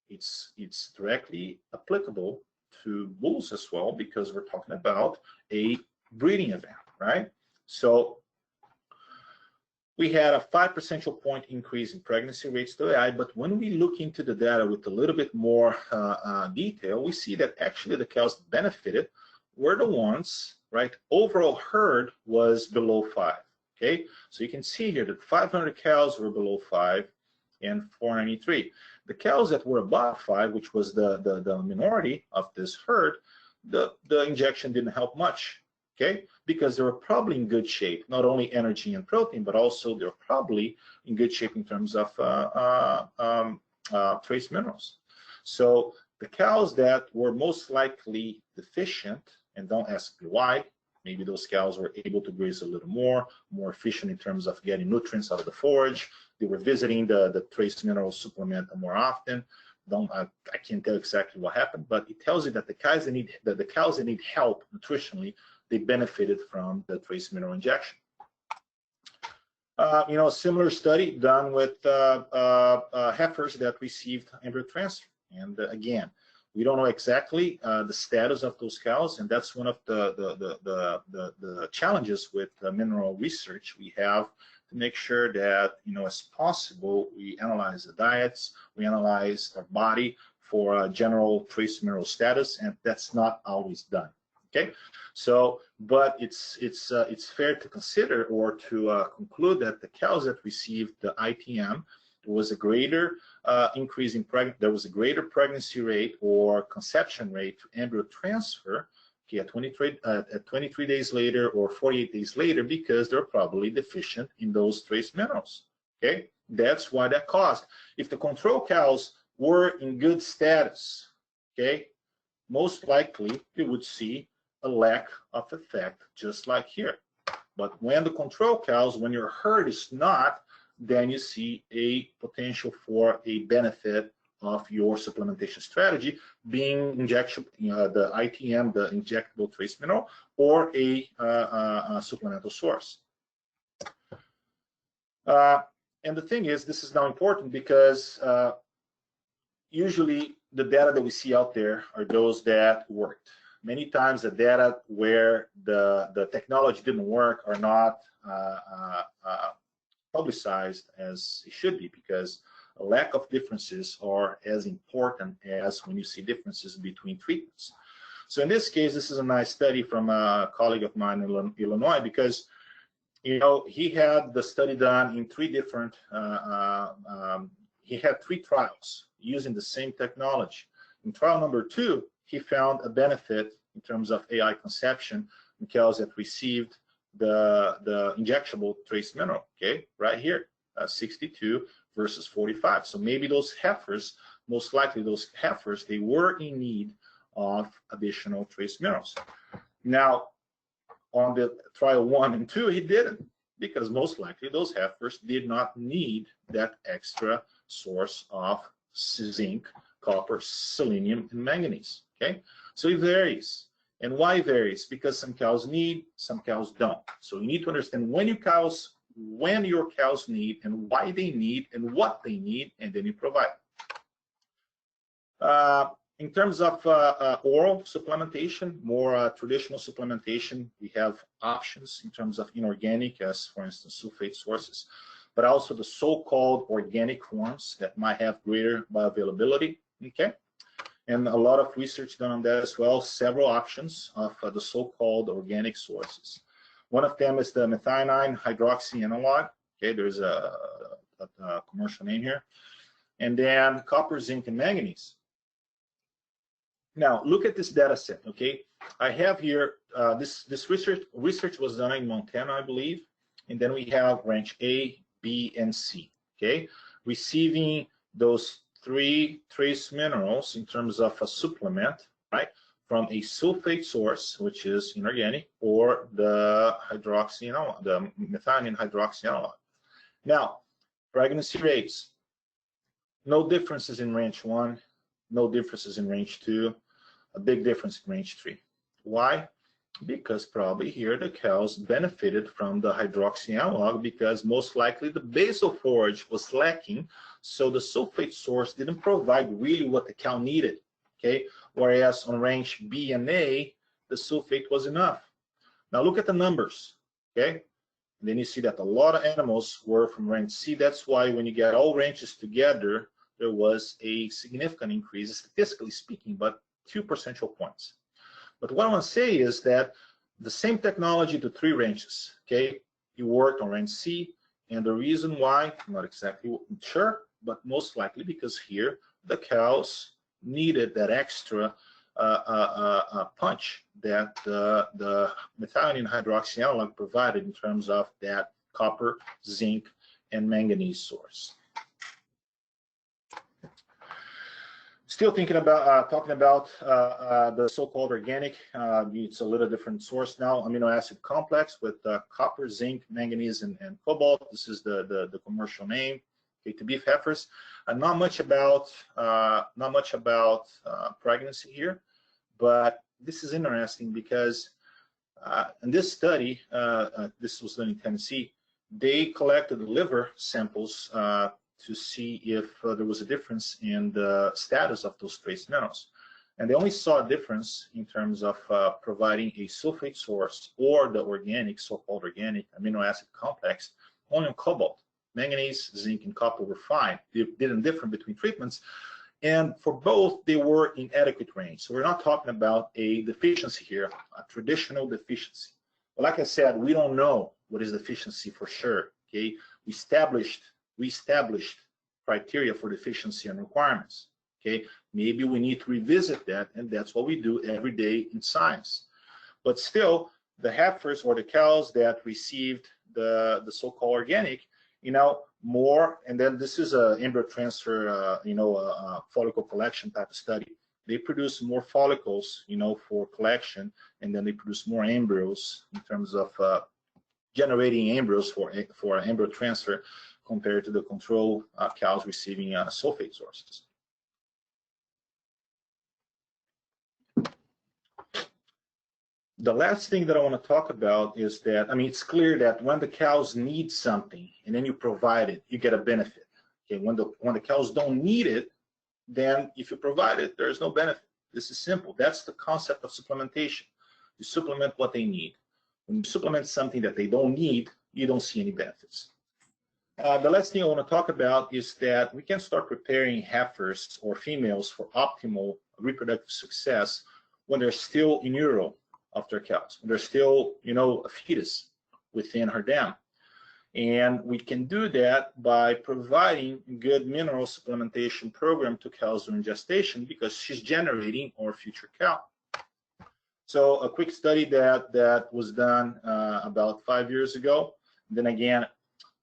it's directly applicable to bulls as well, because we're talking about a breeding event, right? So we had a 5 percentage point increase in pregnancy rates to AI, but when we look into the data with a little bit more detail, we see that actually the cows benefited were the ones, right? Overall herd was below 5, okay? So you can see here that 500 cows were below 5 and 493. The cows that were above 5, which was the minority of this herd, the injection didn't help much, okay? Because they were probably in good shape, not only energy and protein, but also they're probably in good shape in terms of trace minerals. So the cows that were most likely deficient, and don't ask me why, maybe those cows were able to graze a little more efficient in terms of getting nutrients out of the forage. They were visiting the trace mineral supplement more often. I can't tell exactly what happened, but it tells you that the cows that need help nutritionally, they benefited from the trace mineral injection. You know, a similar study done with heifers that received embryo transfer. And again, we don't know exactly the status of those cows, and that's one of the challenges with mineral research we have to make sure that, you know, as possible, we analyze the diets, we analyze our body for general trace mineral status, and that's not always done. Okay, so but it's fair to consider or to conclude that the cows that received the ITM, there was a greater increase in there was a greater pregnancy rate or conception rate to embryo transfer, okay, at 23 days later or 48 days later, because they're probably deficient in those trace minerals. Okay, that's why that caused. If the control cows were in good status, okay, most likely you would see a lack of effect, just like here. But when the control cows, when your herd is not, then you see a potential for a benefit of your supplementation strategy being injection, the ITM, the injectable trace mineral, or a supplemental source. And the thing is, this is now important because usually the data that we see out there are those that worked. Many times the data where the technology didn't work are not publicized as it should be, because a lack of differences are as important as when you see differences between treatments. So in this case, this is a nice study from a colleague of mine in Illinois, because, you know, he had the study done in 3 different, he had 3 trials using the same technology. In trial number 2, he found a benefit in terms of AI conception in cows that received the injectable trace mineral, okay, right here, 62 versus 45. So maybe those heifers, most likely those heifers, they were in need of additional trace minerals. Now, on the trial 1 and 2, he didn't, because most likely those heifers did not need that extra source of zinc, copper, selenium, and manganese. Okay, so it varies. And why it varies? Because some cows need, some cows don't. So you need to understand when your cows need and why they need and what they need, and then you provide. In terms of oral supplementation, more traditional supplementation, we have options in terms of inorganic, as for instance sulfate sources, but also the so-called organic forms that might have greater bioavailability. Okay. And a lot of research done on that as well, several options of the so-called organic sources. One of them is the methionine hydroxy analog. Okay, there's a commercial name here. And then copper, zinc, and manganese. Now, look at this data set, okay? I have here, this research was done in Montana, I believe. And then we have ranch A, B, and C, okay? Receiving those 3 trace minerals in terms of a supplement, right, from a sulfate source, which is inorganic, or the hydroxy analog, the methionine hydroxy analog. Now, pregnancy rates, no differences in range 1, no differences in range 2, a big difference in range 3. Why? Because probably here the cows benefited from the hydroxy analog, because most likely the basal forage was lacking, so the sulfate source didn't provide really what the cow needed, okay? Whereas on range B and A, the sulfate was enough. Now look at the numbers, okay? And then you see that a lot of animals were from range C. That's why when you get all ranges together, there was a significant increase, statistically speaking, but 2 percentage points. But what I want to say is that the same technology to 3 ranges, okay? You worked on range C, and the reason why, I'm not exactly sure, but most likely because here the cows needed that extra punch that the methionine hydroxy analog provided in terms of that copper, zinc, and manganese source. Still thinking about talking about the so-called organic. It's a little different source now. Amino acid complex with copper, zinc, manganese, and cobalt. This is the commercial name. Okay, to beef heifers. Not much about pregnancy here, but this is interesting because in this study, this was done in Tennessee. They collected liver samples to see if there was a difference in the status of those trace minerals. And they only saw a difference in terms of providing a sulfate source or the organic, so-called organic amino acid complex, only on cobalt. Manganese, zinc, and copper were fine. They didn't differ between treatments. And for both, they were in adequate range. So we're not talking about a deficiency here, a traditional deficiency. But like I said, we don't know what is deficiency for sure, okay? We established criteria for deficiency and requirements, okay? Maybe we need to revisit that, and that's what we do every day in science. But still, the heifers or the cows that received the so-called organic, more, and then this is a embryo transfer, follicle collection type of study. They produce more follicles, for collection, and then they produce more embryos in terms of generating embryos for embryo transfer compared to the control cows receiving sulfate sources. The last thing that I want to talk about is that, it's clear that when the cows need something and then you provide it, you get a benefit. Okay, when the cows don't need it, then if you provide it, there is no benefit. This is simple. That's the concept of supplementation. You supplement what they need. When you supplement something that they don't need, you don't see any benefits. The last thing I want to talk about is that we can start preparing heifers or females for optimal reproductive success when they're still in utero of their cows. They're still, a fetus within her dam. And we can do that by providing good mineral supplementation program to cows during gestation because she's generating our future cow. So a quick study that was done about 5 years ago. Then again,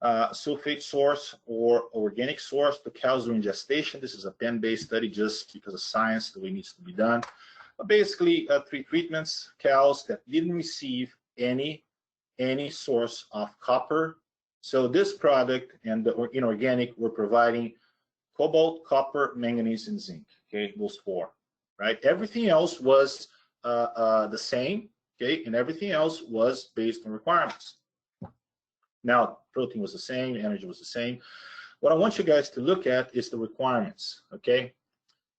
sulfate source or organic source to cows during gestation. This is a pen-based study just because of science, the way it needs to be done. But basically, 3 treatments, cows that didn't receive any source of copper. So this product and the inorganic were providing cobalt, copper, manganese, and zinc. Okay, those 4, right? Everything else was the same. Okay, and everything else was based on requirements. Now, protein was the same, energy was the same. What I want you guys to look at is the requirements. Okay,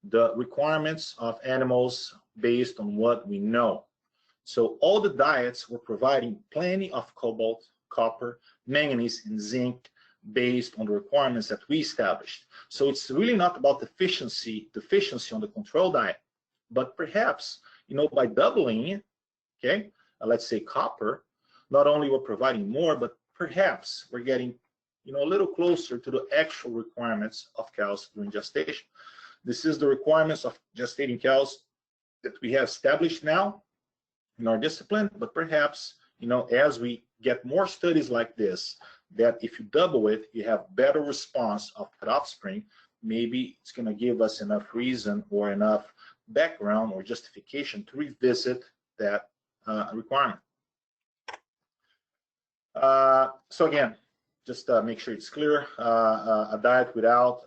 the requirements of animals based on what we know. So all the diets were providing plenty of cobalt, copper, manganese, and zinc based on the requirements that we established. So it's really not about deficiency on the control diet, but perhaps, by doubling it, okay, let's say copper, not only we're providing more, but perhaps we're getting, a little closer to the actual requirements of cows during gestation. This is the requirements of gestating cows that we have established now in our discipline, but perhaps, as we get more studies like this, that if you double it, you have better response of that offspring, maybe it's going to give us enough reason or enough background or justification to revisit that requirement. So again, just make sure it's clear, a diet without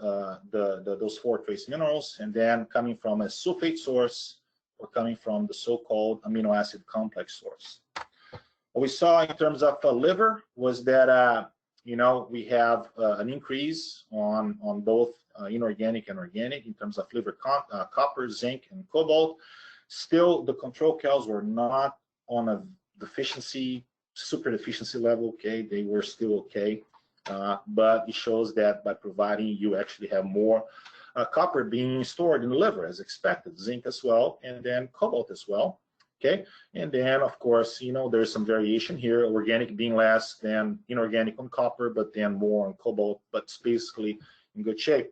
those 4 trace minerals, and then coming from a sulfate source or coming from the so-called amino acid complex source. What we saw in terms of liver was that, we have an increase on both inorganic and organic in terms of liver copper, zinc, and cobalt. Still, the control cows were not on a deficiency, super deficiency level, okay, they were still okay. But it shows that by providing, you actually have more copper being stored in the liver as expected, zinc as well, and then cobalt as well. Okay, and then of course, you know, there's some variation here, organic being less than inorganic on copper, but then more on cobalt, but it's basically in good shape.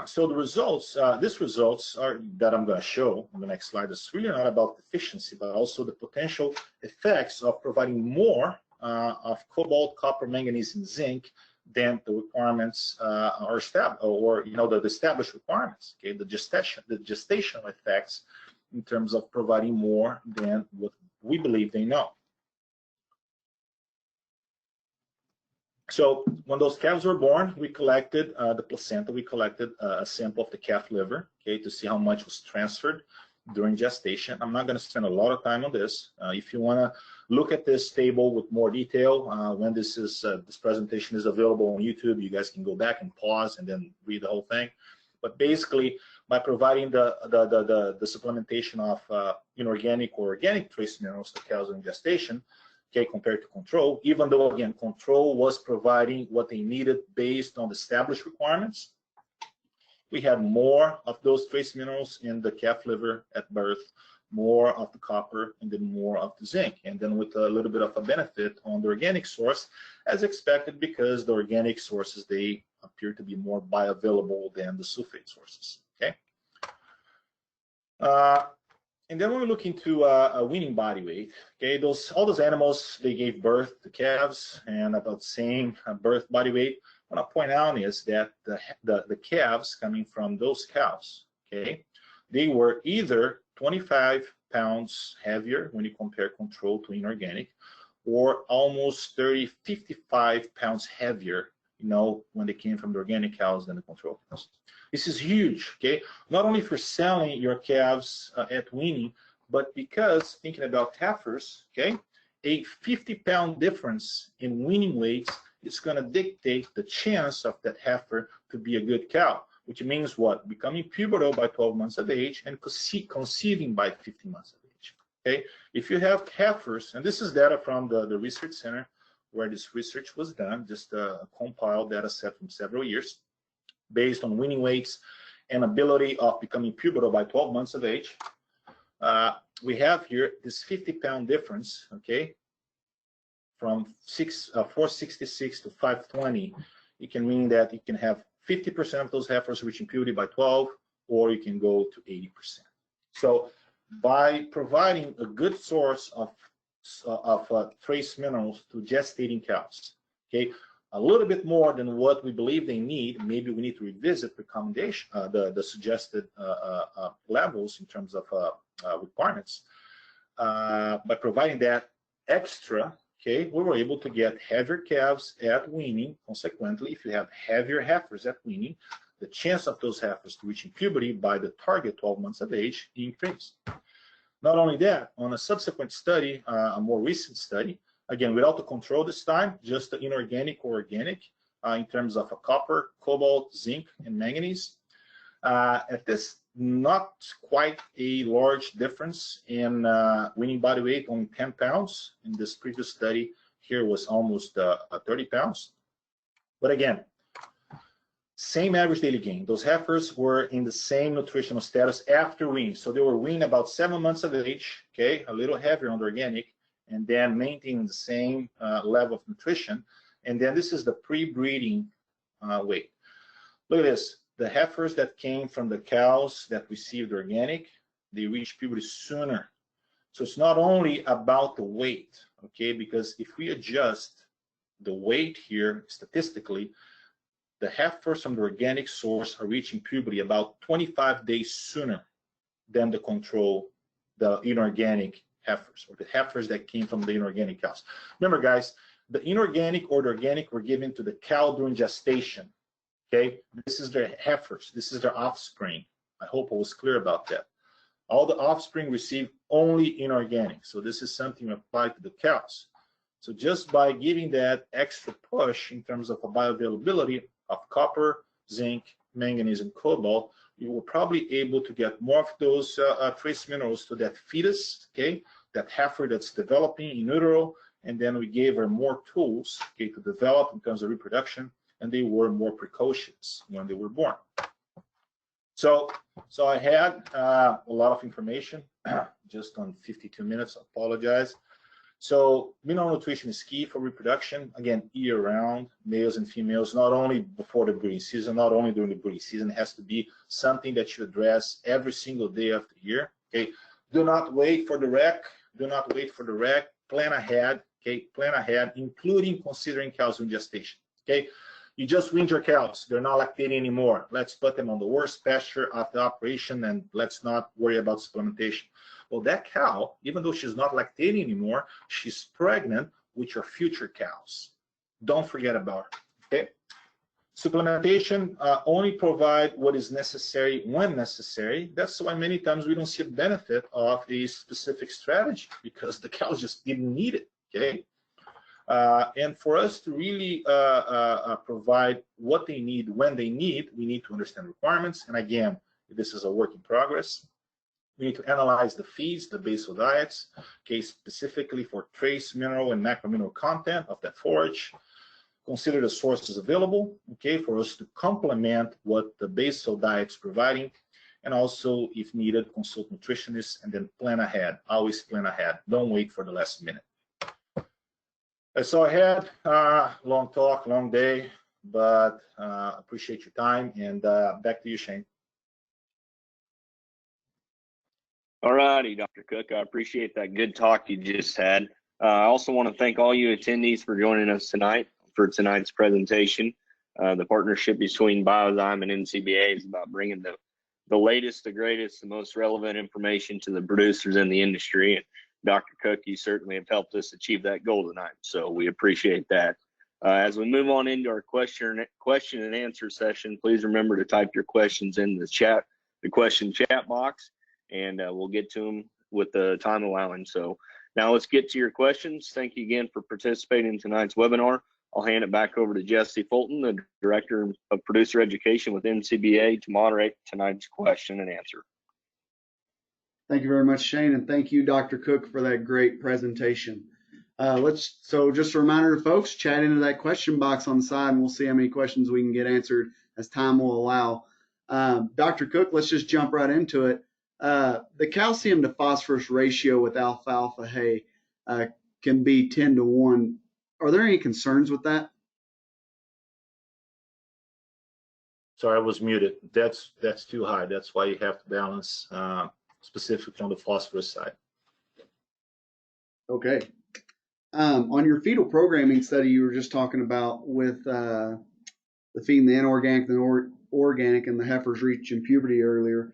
So the results, these results are that I'm going to show on the next slide is really not about efficiency, but also the potential effects of providing more of cobalt, copper, manganese, and zinc than the requirements are established, or you know, the established requirements. Okay, the gestational effects in terms of providing more than what we believe they know. So when those calves were born, we collected the placenta. We collected a sample of the calf liver, okay, to see how much was transferred during gestation. I'm not going to spend a lot of time on this. If you want to look at this table with more detail, when this presentation is available on YouTube, you guys can go back and pause and then read the whole thing. But basically, by providing the supplementation of inorganic or organic trace minerals to cows in gestation, okay, compared to control, even though again control was providing what they needed based on the established requirements, we had more of those trace minerals in the calf liver at birth, more of the copper, and then more of the zinc, and then with a little bit of a benefit on the organic source, as expected, because the organic sources, they appear to be more bioavailable than the sulfate sources. Okay. And then when we look into a weaning body weight, okay, all those animals, they gave birth to calves and about the same birth body weight. What I point out is that the calves coming from those cows, okay, they were either 25 pounds heavier when you compare control to inorganic, or almost 55 pounds heavier, you know, when they came from the organic cows than the control cows. This is huge, okay? Not only for selling your calves at weaning, but because thinking about heifers, okay, a 50-pound difference in weaning weights is going to dictate the chance of that heifer to be a good cow, which means what? Becoming pubertal by 12 months of age and conceiving by 15 months of age, okay? If you have heifers, and this is data from the research center where this research was done, just a compiled data set from several years, based on weaning weights and ability of becoming pubertal by 12 months of age. We have here this 50-pound difference, okay, from 466 to 520. It can mean that you can have 50% of those heifers reaching puberty by 12, or you can go to 80%. So by providing a good source of trace minerals to gestating cows, okay, a little bit more than what we believe they need, maybe we need to revisit recommendation, the suggested levels in terms of requirements. By providing that extra, okay, we were able to get heavier calves at weaning. Consequently, if you have heavier heifers at weaning, the chance of those heifers to reaching puberty by the target 12 months of age increased. Not only that, on a subsequent study, a more recent study, again, without the control this time, just the inorganic or organic in terms of a copper, cobalt, zinc, and manganese. At this, not quite a large difference in weaning body weight, only 10 pounds. In this previous study, here was almost 30 pounds. But again, same average daily gain. Those heifers were in the same nutritional status after weaning. So they were weaned about 7 months of age, okay, a little heavier on the organic, and then maintaining the same level of nutrition. And then this is the pre-breeding weight. Look at this. The heifers that came from the cows that received organic, they reached puberty sooner. So it's not only about the weight, okay, because if we adjust the weight here statistically, the heifers from the organic source are reaching puberty about 25 days sooner than the control, the inorganic heifers, or the heifers that came from the inorganic cows. Remember, guys, the inorganic or the organic were given to the cow during gestation. Okay, this is their heifers. This is their offspring. I hope I was clear about that. All the offspring receive only inorganic. So this is something applied to the cows. So just by giving that extra push in terms of a bioavailability of copper, zinc, manganese, and cobalt, you will probably able to get more of those trace minerals to that fetus, okay, that heifer that's developing in utero, and then we gave her more tools, okay, to develop in terms of reproduction, and they were more precocious when they were born. So I had a lot of information just on 52 minutes. I apologize. So mineral nutrition is key for reproduction. Again, year-round, males and females, not only before the breeding season, not only during the breeding season. It has to be something that you address every single day of the year. Okay, do not wait for the rec. Do not wait for the rec. Plan ahead. Okay, plan ahead, including considering cows in gestation. Okay, you just weaned your cows. They're not lactating anymore. Let's put them on the worst pasture of the operation, and let's not worry about supplementation. Well, that cow, even though she's not lactating anymore, she's pregnant with your future cows. Don't forget about her, okay? Supplementation only provide what is necessary when necessary. That's why many times we don't see a benefit of a specific strategy, because the cows just didn't need it, okay? And for us to really provide what they need when they need, we need to understand requirements. And again, this is a work in progress. We need to analyze the feeds, the basal diets, okay, specifically for trace mineral and macromineral content of that forage. Consider the sources available, okay, for us to complement what the basal diet's providing, and also, if needed, consult nutritionists, and then plan ahead. Always plan ahead. Don't wait for the last minute. So I had long talk, long day, but appreciate your time, and back to you, Shane. All righty, Dr. Cooke. I appreciate that good talk you just had. I also want to thank all you attendees for joining us tonight for tonight's presentation. The partnership between Biozyme and NCBA is about bringing the latest, the greatest, the most relevant information to the producers in the industry. And Dr. Cooke, you certainly have helped us achieve that goal tonight, so we appreciate that. As we move on into our question and answer session, please remember to type your questions in the question chat box, and we'll get to them with the time allowing. So now let's get to your questions. Thank you again for participating in tonight's webinar. I'll hand it back over to Jesse Fulton, the Director of Producer Education with NCBA, to moderate tonight's question and answer. Thank you very much, Shane, and thank you, Dr. Cooke, for that great presentation. So just a reminder to folks, chat into that question box on the side, and we'll see how many questions we can get answered as time will allow. Dr. Cooke, let's just jump right into it. The calcium to phosphorus ratio with alfalfa hay can be 10 to 1. Are there any concerns with that? Sorry, I was muted. That's too high. That's why you have to balance specifically on the phosphorus side. Okay. On your fetal programming study you were just talking about with the feeding the inorganic and the organic and the heifers reaching puberty earlier,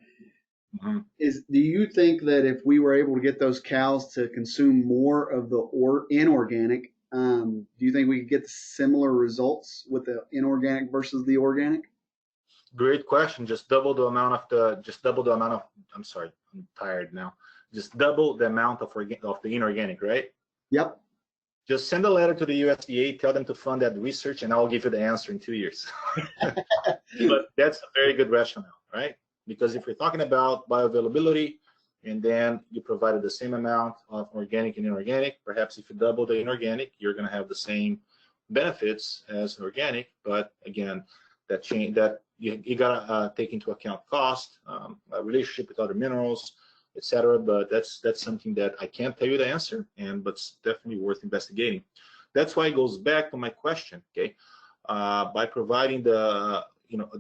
do you think that if we were able to get those cows to consume more of the inorganic, do you think we could get similar results with the inorganic versus the organic? Great question. Just double the amount of I'm sorry, I'm tired now. Just double the amount of the inorganic, right? Yep. Just send a letter to the USDA, tell them to fund that research, and I'll give you the answer in 2 years. But that's a very good rationale, right? Because if we're talking about bioavailability, and then you provided the same amount of organic and inorganic, perhaps if you double the inorganic, you're going to have the same benefits as organic. But again, that change that you gotta take into account cost, relationship with other minerals, etc. But that's something that I can't tell you the answer, but it's definitely worth investigating. That's why it goes back to my question. Okay, by providing the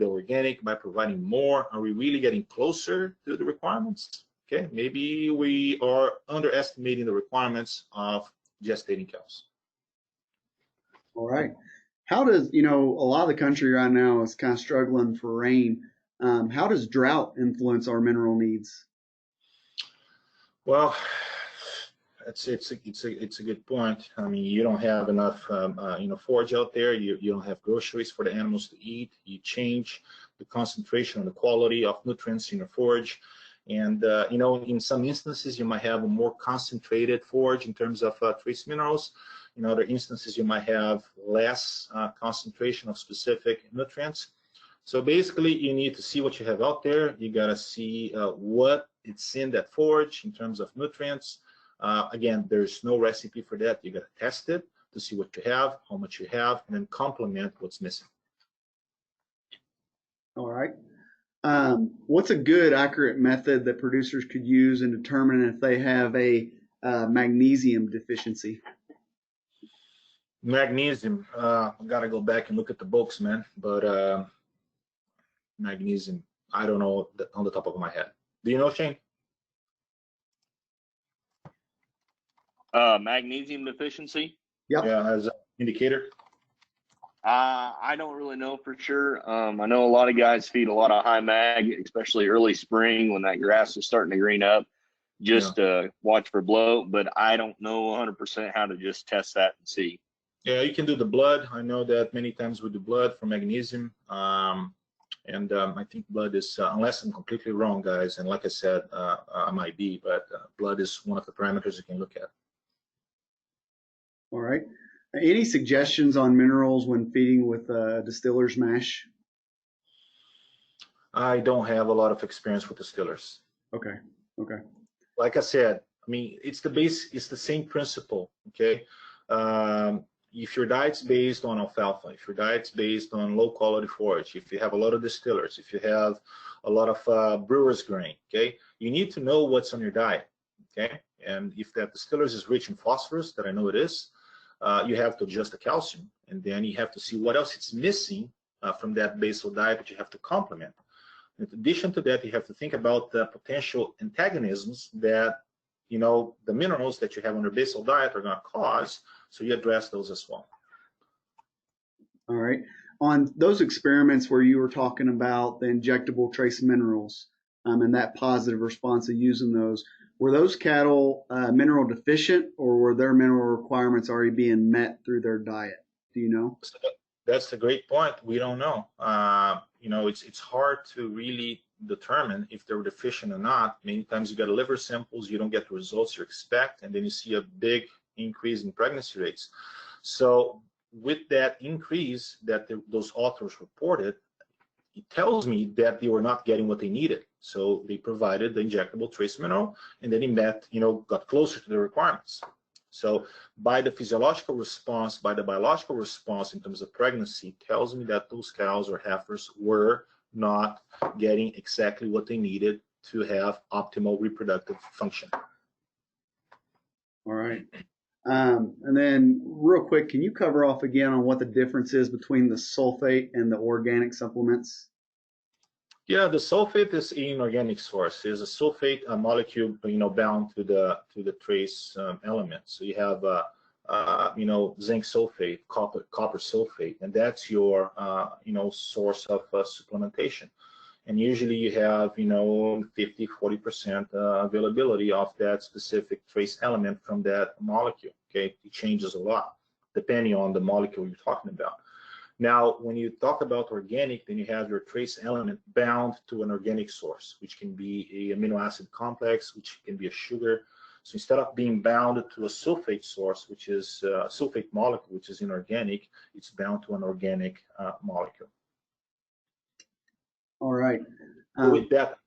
organic, by providing more, are we really getting closer to the requirements? Okay, maybe we are underestimating the requirements of gestating cows. All right. How does, a lot of the country right now is kind of struggling for rain. How does drought influence our mineral needs? Well, it's a good point. I mean, you don't have enough, forage out there. You don't have groceries for the animals to eat. You change the concentration and the quality of nutrients in your forage. And, in some instances, you might have a more concentrated forage in terms of trace minerals. In other instances, you might have less concentration of specific nutrients. So basically, you need to see what you have out there. You got to see what it's in that forage in terms of nutrients, Again, there's no recipe for that. You got to test it to see what you have, how much you have, and then complement what's missing. All right. What's a good, accurate method that producers could use in determining if they have a magnesium deficiency? Magnesium, I gotta go back and look at the books, man. But magnesium, I don't know on the top of my head. Do you know, Shane? Magnesium deficiency? Yep. Yeah, as an indicator. I don't really know for sure. I know a lot of guys feed a lot of high mag, especially early spring when that grass is starting to green up, just to watch for bloat, but I don't know 100% how to just test that and see. Yeah, you can do the blood. I know that many times we do blood for magnesium. And I think blood is, unless I'm completely wrong, guys, and like I said, I might be, but blood is one of the parameters you can look at. All right. Any suggestions on minerals when feeding with distiller's mash? I don't have a lot of experience with distillers. Okay. Okay. Like I said, I mean, it's the same principle, okay? If your diet's based on alfalfa, if your diet's based on low quality forage, if you have a lot of distillers, if you have a lot of brewer's grain, okay, you need to know what's on your diet, okay? And if that distillers is rich in phosphorus, that I know it is, you have to adjust the calcium, and then you have to see what else it's missing from that basal diet that you have to complement. In addition to that, you have to think about the potential antagonisms that, you know, the minerals that you have on your basal diet are going to cause, so you address those as well. All right. On those experiments where you were talking about the injectable trace minerals and that positive response of using those, were those cattle mineral deficient, or were their mineral requirements already being met through their diet? Do you know? That's a great point. We don't know. You know, it's hard to really determine if they're deficient or not. Many times you get liver samples, you don't get the results you expect, and then you see a big increase in pregnancy rates. So with that increase that those authors reported, it tells me that they were not getting what they needed. So they provided the injectable trace mineral, and then it met, you know, got closer to the requirements. So by the physiological response, by the biological response in terms of pregnancy, tells me that those cows or heifers were not getting exactly what they needed to have optimal reproductive function. All right. And then real quick, can you cover off again on what the difference is between the sulfate and the organic supplements? Yeah, the sulfate is an inorganic source. It's a sulfate molecule, you know, bound to the trace element. So you have, you know, zinc sulfate, copper sulfate, and that's your, you know, source of supplementation. And usually you have, you know, 50–40% availability of that specific trace element from that molecule. Okay, it changes a lot depending on the molecule you're talking about. Now, when you talk about organic, then you have your trace element bound to an organic source, which can be an amino acid complex, which can be a sugar. So instead of being bound to a sulfate source, which is a sulfate molecule, which is inorganic, it's bound to an organic molecule. All right. With that,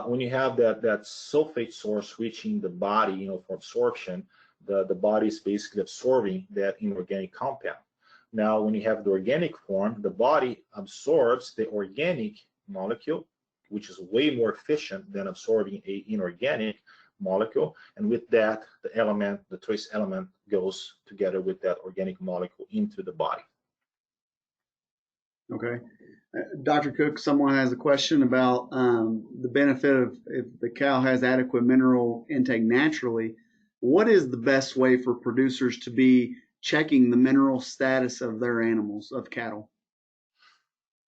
when you have that sulfate source reaching the body, you know, for absorption, the body is basically absorbing that inorganic compound. Now, when you have the organic form, the body absorbs the organic molecule, which is way more efficient than absorbing an inorganic molecule. And with that, the element, the trace element, goes together with that organic molecule into the body. Okay. Dr. Cooke, someone has a question about the benefit of if the cow has adequate mineral intake naturally, what is the best way for producers to be checking the mineral status of their animals, of cattle?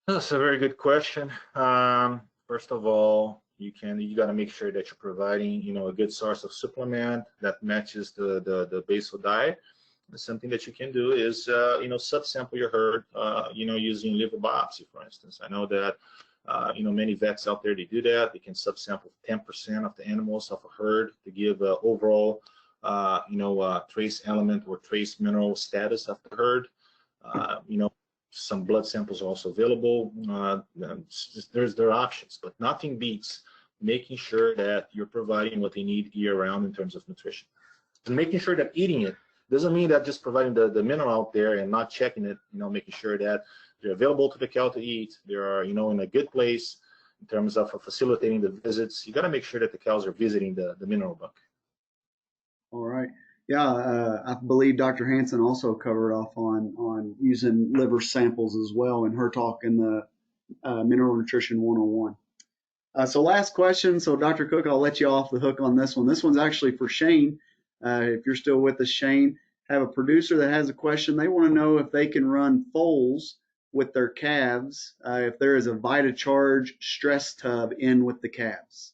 That's a very good question. First of all, you got to make sure that you're providing, you know, a good source of supplement that matches the basal diet. Something that you can do is, you know, subsample your herd, you know, using liver biopsy, for instance. I know that, you know, many vets out there, they do that. They can subsample 10% of the animals of a herd to give overall, you know, trace element or trace mineral status of the herd. You know, some blood samples are also available. There are options, but nothing beats making sure that you're providing what they need year-round in terms of nutrition. And making sure that eating it doesn't mean that just providing the mineral out there and not checking it, making sure that they're available to the cow to eat, they're, in a good place in terms of facilitating the visits. You got to make sure that the cows are visiting the mineral bank. All right. Yeah, I believe Dr. Hansen also covered off on using liver samples as well in her talk in the Mineral Nutrition 101. So last question. So Dr. Cooke, I'll let you off the hook on this one. This one's actually for Shane. If you're still with us, Shane, have a producer that has a question. They want to know if they can run foals with their calves, if there is a VitaCharge stress tub in with the calves.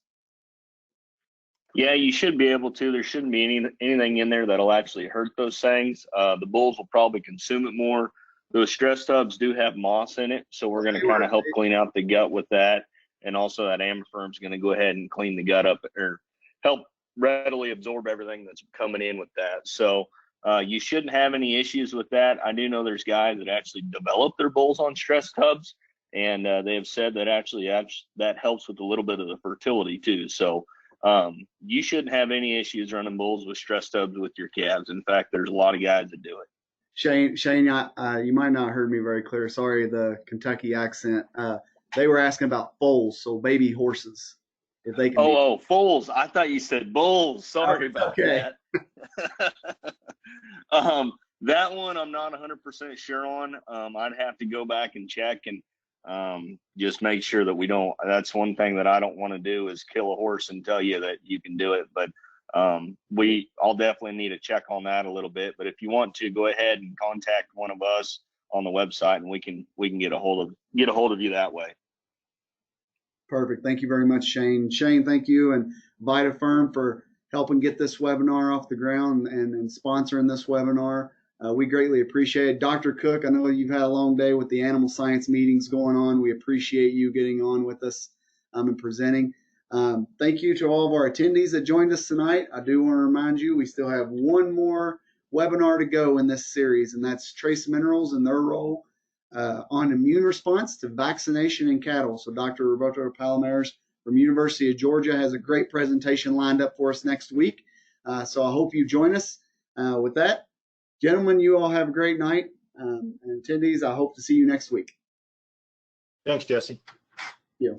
Yeah, you should be able to. There shouldn't be anything in there that'll actually hurt those things. The bulls will probably consume it more. Those stress tubs do have moss in it, so we're going to kind of help clean out the gut with that. And also that Amiferm is going to go ahead and clean the gut up or help readily absorb everything that's coming in with that. So you shouldn't have any issues with that. I do know there's guys that actually develop their bulls on stress tubs, and they have said that actually that helps with a little bit of the fertility too. So you shouldn't have any issues running bulls with stress tubs with your calves. In fact, there's a lot of guys that do it. Shane, you might not have heard me very clear. Sorry, the Kentucky accent. They were asking about foals, so baby horses. If they can foals. I thought you said bulls. Sorry about that. That one I'm not 100% sure on. I'd have to go back and check and just make sure that we don't. That's one thing that I don't want to do is kill a horse and tell you that you can do it. But I'll definitely need to check on that a little bit. But if you want to, go ahead and contact one of us on the website, and we can get a hold of you that way. Perfect. Thank you very much, Shane. Shane, thank you, and VitaFerm for helping get this webinar off the ground and sponsoring this webinar. We greatly appreciate it. Dr. Cooke, I know you've had a long day with the animal science meetings going on. We appreciate you getting on with us and presenting. Thank you to all of our attendees that joined us tonight. I do want to remind you, we still have one more webinar to go in this series, and that's trace minerals and their role on immune response to vaccination in cattle. So Dr. Roberto Palomares from University of Georgia has a great presentation lined up for us next week. So I hope you join us. With that, gentlemen, you all have a great night. And attendees, I hope to see you next week. Thanks, Jesse. Yeah.